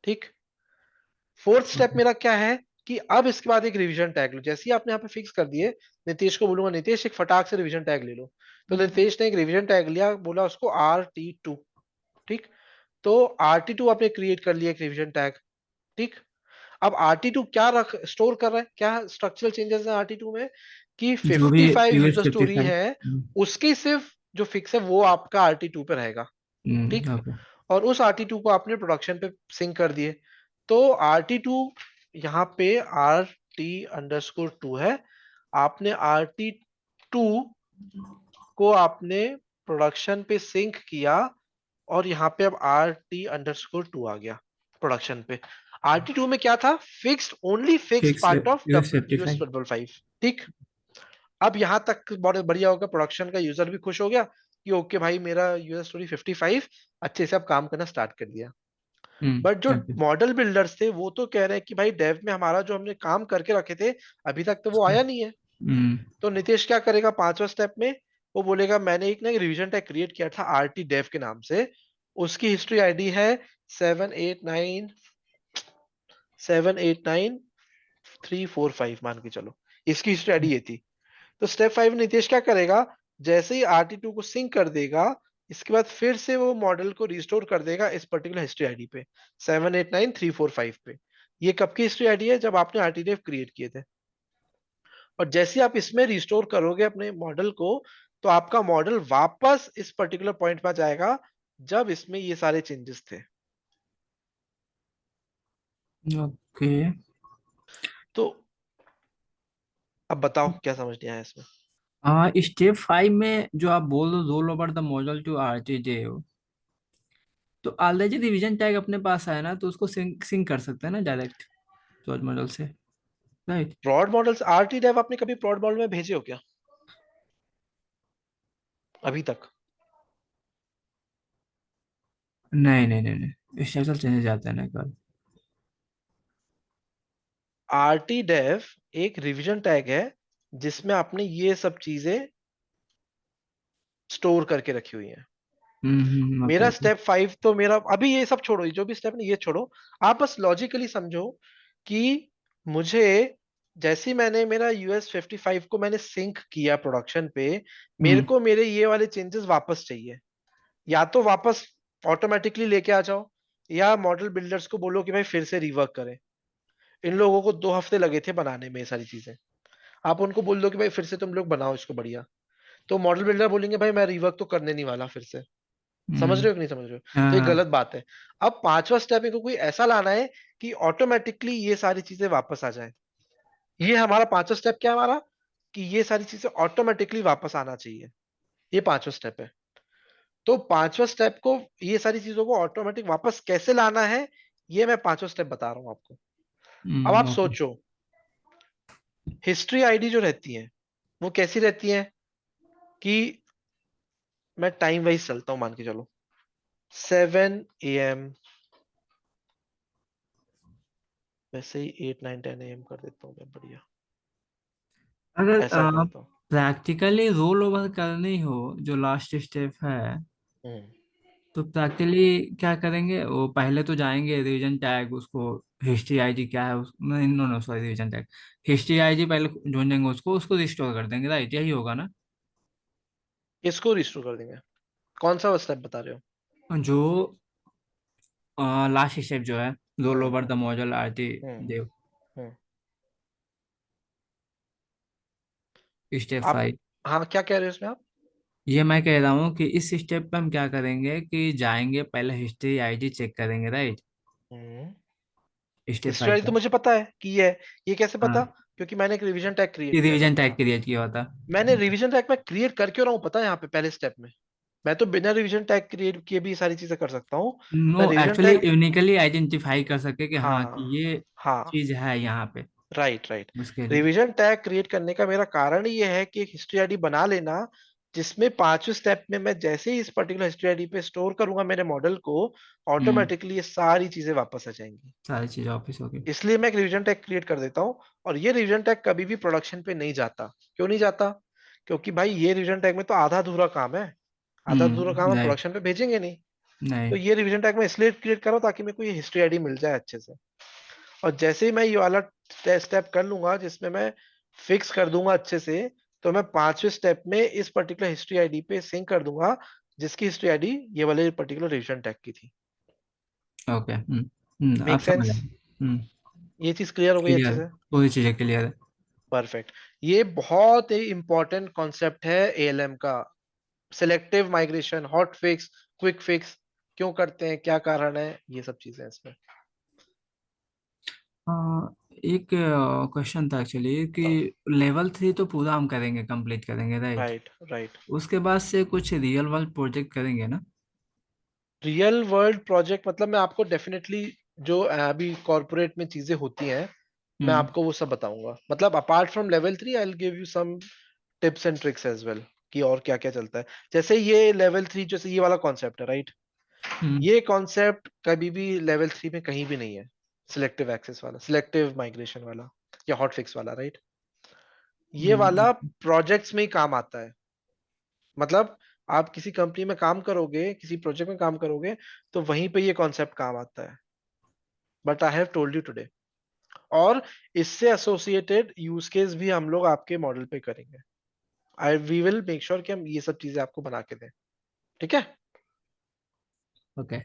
Speaker 1: ठीक। Fourth step
Speaker 2: okay.
Speaker 1: मेरा क्या है कि अब इसके बाद एक रिवीजन टैग लो। जैसे ही आपने यहाँ पे फिक्स कर दिए, नितेश को बोलूंगा नितेश एक फटाक से रिवीजन टैग ले लो। तो नितेश ने एक रिवीजन टैग लिया, बोला उसको RT2। ठीक। तो RT2 आपने क्रिएट कर लिया एक रिवीजन टैग। ठीक। अब RT2 क्या रख स्टोर कर रहा है, क्या स्ट्रक्चरल चेंजेस है RT2 में कि
Speaker 2: जो भी
Speaker 1: 55
Speaker 2: US
Speaker 1: user
Speaker 2: fifty
Speaker 1: story
Speaker 2: five
Speaker 1: है, उसकी सिर्फ जो फिक्स है वो आपका RT2 पे रहेगा। ठीक।
Speaker 2: ओके।
Speaker 1: और उस RT2 को आपने प्रोडक्शन पे सिंक कर दिए। तो RT2 यहाँ पे RT_2 है। आपने RT2 को आपने प्रोडक्शन पे सिंक किया, और यहाँ पे अब RT_2 आ गया प्रोडक्शन पे। RT2 में क्या था? Fixed, only fixed
Speaker 2: fix
Speaker 1: part of
Speaker 2: US fifty
Speaker 1: US
Speaker 2: five
Speaker 1: 555। ठीक। अब यहां तक बहुत बढ़िया होगा, प्रोडक्शन का यूजर भी खुश हो गया कि ओके भाई मेरा यूएस स्टोरी 55 अच्छे से अब काम करना स्टार्ट कर दिया। बट जो
Speaker 2: ओके।
Speaker 1: मॉडल बिल्डर्स थे वो तो कह रहे हैं कि भाई डेव में हमारा जो हमने काम करके रखे थे अभी तक तो वो आया नहीं है। तो नितेश क्या करेगा पांचवा स्टेप में? वो बोलेगा मैंने एक ना रिवीजन टैग क्रिएट किया था RT डेव के नाम से, उसकी हिस्ट्री आईडी है 789 मान के चलो, इसकी हिस्ट्री आईडी ये थी। तो स्टेप 5 नितेश क्या करेगा, जैसे ही RT2 को सिंक कर देगा, इसके बाद फिर से वो मॉडल को रिस्टोर कर देगा इस पर्टिकुलर हिस्ट्री आईडी पे, 789 345 पे। ये कब की हिस्ट्री आईडी है? जब आपने RTDF क्रिएट किए थे। और जैसे आप इसमें रिस्टोर करोगे अपने मॉडल को, तो आपका मॉडल वापस इस पर्टिकुलर पॉइंट पर जाएगा जब इसमें ये सारे चेंजेस थे।
Speaker 2: ओके।
Speaker 1: तो अब बताओ क्या समझ नहीं आया इसमें?
Speaker 2: हाँ, स्टेप 5 में जो आप बोल रहे हो roll over the model to RTJ हो, तो ऑलरेडी रिवीजन टैग अपने पास है ना, तो उसको सिंक कर सकते हैं ना डायरेक्ट सोर्स मॉडल से, राइट?
Speaker 1: प्रॉड मॉडल्स RTDF आपने कभी प्रॉड मॉडल में भेजे हो क्या अभी तक?
Speaker 2: नहीं नहीं नहीं नहीं, स्ट्रक्चर चेंज जाता है ना कल।
Speaker 1: RTDEV एक रिवीजन टैग है जिसमें आपने ये सब चीजें स्टोर करके रखी हुई हैं।
Speaker 2: ओके
Speaker 1: मेरा
Speaker 2: ओके।
Speaker 1: स्टेप 5 तो मेरा अभी ये सब छोड़ो, ये जो भी स्टेप नहीं ये छोड़ो। आप बस लॉजिकली समझो कि मुझे जैसे ही मैंने मेरा US 55 को मैंने सिंक किया प्रोडक्शन पे, मेरे
Speaker 2: हम्म
Speaker 1: को मेरे ये वाले चेंजेस वापस चाहिए। या तो वापस ऑटोमेटिकली लेके आ जाओ, या मॉडल बिल्डर्स को बोलो कि भाई फिर से रिवर्क करें। इन लोगों को 2 हफ्ते लगे थे बनाने में ये सारी चीजें। आप उनको बोल दो कि भाई फिर से तुम लोग बनाओ इसको बढ़िया। तो मॉडल बिल्डर बोलेंगे भाई मैं रिवर्क तो करने नहीं वाला फिर से। समझ रहे
Speaker 2: हम्म।
Speaker 1: हो कि नहीं समझ रहे हो? तो ये
Speaker 2: हाँ।
Speaker 1: गलत बात है। अब पांचवा स्टेप इनको कोई ऐसा लाना है कि ऑटोमेटिकली ये सारी चीजें वापस आ जाए। ये हमारा पांचवा स्टेप क्या है हमारा, कि ये सारी चीजें ऑटोमेटिकली वापस आना चाहिए। ये पांचवा स्टेप है। तो पांचवा स्टेप को, ये सारी चीजों को ऑटोमेटिक वापस कैसे लाना है, ये मैं पांचवा स्टेप बता रहा हूं आपको। अब आप
Speaker 2: ओके।
Speaker 1: सोचो, हिस्ट्री आईडी जो रहती है वो कैसी रहती है कि मैं टाइम वाइज चलता हूं, मान के चलो 7 AM, वैसे ही 8 9 10 AM कर देता हूँ मैं, बढ़िया,
Speaker 2: अगर
Speaker 1: ऐसा कर देता हूँ।
Speaker 2: प्रैक्टिकली रोल ओवर करनी हो, जो लास्ट स्टेप है,
Speaker 1: हम्म।
Speaker 2: तो प्रैक्टिकली क्या करेंगे? वो पहले तो जाएंगे रिवीजन टैग, उसको हिस्ट्री आईडी क्या है, उस नहीं, no no sorry, revision tag, history ID पहले ढूंढेंगे, उसको उसको रिस्टोर कर देंगे, राइट? यही होगा ना?
Speaker 1: इसको रिस्टोर कर देंगे। कौन सा स्टेप बता रहे हो?
Speaker 2: जो लास्ट स्टेप जो है, roll
Speaker 1: hmm.
Speaker 2: Over the module RT
Speaker 1: hmm.
Speaker 2: Dev,
Speaker 1: hmm.
Speaker 2: Step
Speaker 1: आप,
Speaker 2: 5।
Speaker 1: हाँ, क्या कह रहे हो इसमें आप?
Speaker 2: ये मैं कह रहा हूँ कि इस स्टेप पे हम क्या करेंगे कि जाएंगे पहले हिस्ट्री आईडी चेक करेंगे, राइट?
Speaker 1: हम्म।
Speaker 2: स्टेप
Speaker 1: हिस्ट्री
Speaker 2: 5
Speaker 1: आईडी तो
Speaker 2: का।
Speaker 1: मुझे पता है कि ये है। ये कैसे पता?
Speaker 2: हाँ,
Speaker 1: क्योंकि मैंने एक रिवीजन टैग क्रिएट किया था।
Speaker 2: रिवीजन टैग क्रिएट किया होता।
Speaker 1: मैंने रिवीजन टैग में क्रिएट कर क्यों रहा हूँ पता है? यहाँ पे पहले स्टेप में मैं तो बिना रिवीजन टैग क्रिएट किए भी ये सारी चीजें कर सकता हूँ।
Speaker 2: नो,
Speaker 1: मैं revision
Speaker 2: actually
Speaker 1: tag,
Speaker 2: uniquely identify कर सके कि हाँ, कि
Speaker 1: हाँ,
Speaker 2: ये
Speaker 1: हाँ,
Speaker 2: चीज है यहाँ पे,
Speaker 1: राइट, राइट।
Speaker 2: उसके लिए।
Speaker 1: रिवीजन टैग क्रिएट करने का मेरा कारण ये है कि एक हिस्ट्री आईडी बना लेना, जिसमें पांचवें स्टेप में मैं जैसे ही इस पर्टिकुलर हिस्ट्री आईडी पे स्टोर करूंगा मेरे मॉडल को,
Speaker 2: हम्म।
Speaker 1: ऑटोमेटिकली ये सारी चीजें वापस आ जाएंगी।
Speaker 2: सारी चीज ऑफिस होगी।
Speaker 1: इसलिए मैं एक रिवीजन टैग क्रिएट कर देता हूँ। और ये रिवीजन टैग कभी भी प्रोडक्शन पे नहीं जाता। क्यों नहीं जाता? क्योंकि भाई ये रिवीजन टैग में तो आधा अधूरा काम है। आधा अधूरा काम हम
Speaker 2: राइट।
Speaker 1: प्रोडक्शन पे भेजेंगे नहीं। तो
Speaker 2: नहीं।
Speaker 1: ये रिवीजन टैग मैं इसलिए क्रिएट कर रहा हूँ ताकि मेरे को ये हिस्ट्री आईडी मिल जाए अच्छे से। और जैसे ही मैं ये वाला स्टेप कर लूंगा जिसमें मैं फिक्स कर दूंगा अच्छे से, तो मैं पांचवें स्टेप में इस पर्टिकुलर हिस्ट्री आईडी पे सिंक कर दूंगा, जिसकी हिस्ट्री आईडी ये वाले पर्टिकुलर रिवीजन टैग की थी।
Speaker 2: ओके।
Speaker 1: मेक
Speaker 2: आप समझ
Speaker 1: सेंस?
Speaker 2: आए।
Speaker 1: ये चीज क्लियर हो गई
Speaker 2: क्लियर
Speaker 1: अच्छे
Speaker 2: है,
Speaker 1: से?
Speaker 2: पूरी चीजें क्लियर है।
Speaker 1: परफेक्ट। ये बहुत ही इंपॉर्टेंट कॉन्सेप्ट है एएलएम का। Selective migration, hot fix, quick fix, क्यों करते हैं, क्या कारण है, ये सब चीजें हैं इसमें।
Speaker 2: एक क्वेश्चन था एक्चुअली कि लेवल 3 तो पूरा हम करेंगे, कंप्लीट करेंगे, राइट?
Speaker 1: Right, right.
Speaker 2: उसके बाद से कुछ रियल वर्ल्ड प्रोजेक्ट करेंगे ना?
Speaker 1: रियल वर्ल्ड प्रोजेक्ट मतलब मैं आपको डेफिनेटली, जो अभी कॉर्पोरेट में चीजें होती हैं, मैं
Speaker 2: हम्म।
Speaker 1: आपको वो सब बताऊंगा। मतलब apart from level 3 I will give you some tips and tricks as well, कि और क्या क्या चलता है। जैसे ये लेवल 3, जैसे ये वाला कॉन्सेप्ट है, राइट?
Speaker 2: हम्म।
Speaker 1: ये कॉन्सेप्ट कभी भी लेवल 3 में कहीं भी नहीं है। सिलेक्टिव एक्सेस वाला, सिलेक्टिव माइग्रेशन वाला, या हॉट फिक्स वाला, राइट? ये वाला
Speaker 2: हम्म।
Speaker 1: प्रोजेक्ट्स में ही काम आता है। मतलब आप किसी कंपनी में काम करोगे, किसी प्रोजेक्ट में काम करोगे, तो वहीं पे ये कॉन्सेप्ट काम आता है। But I have told you today. और इससे एसोसिएटेड यूज केस भी हम लोग आपके मॉडल पे करेंगे। आई वी विल मेक श्योर कि हम ये सब चीजें आपको बना के दें। ठीक है?
Speaker 2: ओके।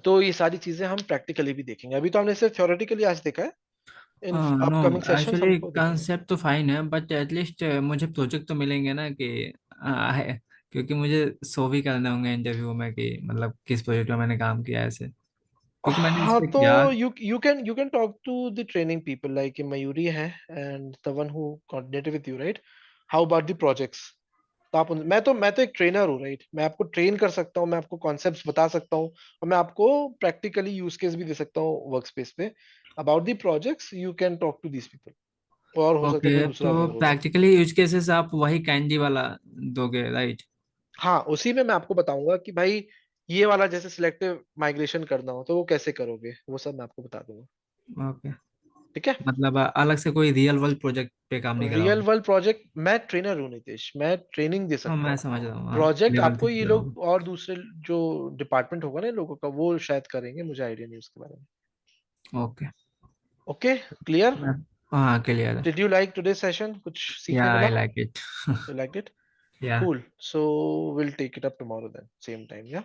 Speaker 1: तो ये सारी चीजें हम प्रैक्टिकली भी देखेंगे। अभी तो हमने सिर्फ थ्योरेटिकली आज देखा है। In
Speaker 2: no,
Speaker 1: upcoming sessions
Speaker 2: actually
Speaker 1: हमको दिखेंगे।
Speaker 2: कंसेप्ट तो फाइन है, बट एटलीस्ट मुझे प्रोजेक्ट तो मिलेंगे ना कि क्योंकि मुझे शो भी करने होंगे इंटरव्यू में कि मतलब किस प्रोजेक्ट में मैंने काम किया है, ऐसे, क्योंकि मैंने इस
Speaker 1: हाँ,
Speaker 2: पे
Speaker 1: तो
Speaker 2: किया।
Speaker 1: You can talk to the training people like Mayuri है, and the one who coordinated with you, right? How about the projects? तो आप मैं तो एक ट्रेनर हूँ, राइट? मैं आपको ट्रेन कर सकता हूँ, मैं आपको कॉन्सेप्ट्स बता सकता हूँ, और मैं आपको प्रैक्टिकली यूज केस भी दे सकता हूँ वर्क स्पेस पे। About the projects you can talk to these people, और हो सकता है कोई
Speaker 2: ओके,
Speaker 1: दूसरा
Speaker 2: तो
Speaker 1: अवेलेबल होगा।
Speaker 2: प्रैक्टिकली यूज केसेस आप वही कैंडी वाला दोगे, राइट?
Speaker 1: हाँ, उसी में मैं आपको बताऊंगा कि भाई ये वाला जैसे सिलेक्टिव माइग्रेशन करना हो तो वो कैसे करोगे, वो सब मैं आपको बता दूंगा।
Speaker 2: ओके।
Speaker 1: ठीक है?
Speaker 2: मतलब अलग से कोई रियल वर्ल्ड प्रोजेक्ट पे काम नहीं
Speaker 1: रियल
Speaker 2: कराओगे?
Speaker 1: वर्ल्ड प्रोजेक्ट, मैं ट्रेनर हूँ नितेश, मैं ट्रेनिंग दे
Speaker 2: हाँ,
Speaker 1: सकता
Speaker 2: मैं
Speaker 1: हूँ।
Speaker 2: समझ रहा हूँ, हाँ।
Speaker 1: प्रोजेक्ट
Speaker 2: लेवल
Speaker 1: आपको
Speaker 2: 3
Speaker 1: ये
Speaker 2: पे होगा।
Speaker 1: लोग और दूसरे जो डिपार्टमेंट होगा ना इन लोगों का, वो शायद करेंगे, मुझे आइडिया नहीं उसके बारे में।
Speaker 2: ओके।
Speaker 1: Okay, clear?
Speaker 2: हाँ, क्लियर है।
Speaker 1: Did you like today session? कुछ
Speaker 2: या,
Speaker 1: सीखने
Speaker 2: आई
Speaker 1: मिला?
Speaker 2: Like it.
Speaker 1: You like it?
Speaker 2: Yeah.
Speaker 1: Cool. So will take it up tomorrow then, same time, yeah?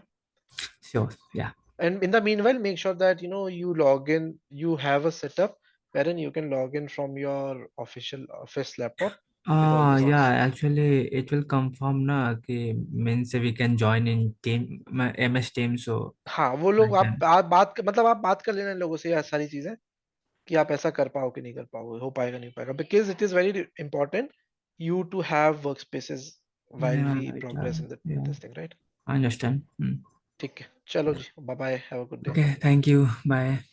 Speaker 2: Sure, yeah.
Speaker 1: And in the meanwhile, make sure that you log in, you have a setup wherein you can log in from your official office laptop with all the
Speaker 2: yeah,
Speaker 1: sorts.
Speaker 2: Actually it will confirm ना कि means we can join in team, MS team, so
Speaker 1: हाँ, वो
Speaker 2: आई
Speaker 1: लोग
Speaker 2: can.
Speaker 1: आप बात कर लेना इन लोगों से, यार, सारी चीजें कि आप ऐसा कर पाओ कि नहीं कर पाओगे, हो पाएगा नहीं पाएगा, because it is very important you to have workspaces while
Speaker 2: Yeah,
Speaker 1: we
Speaker 2: right.
Speaker 1: progress in
Speaker 2: Yeah,
Speaker 1: this thing, right?
Speaker 2: I understand.
Speaker 1: ठीक है चलो जी, bye bye, have a good day.
Speaker 2: Okay, thank you. Bye.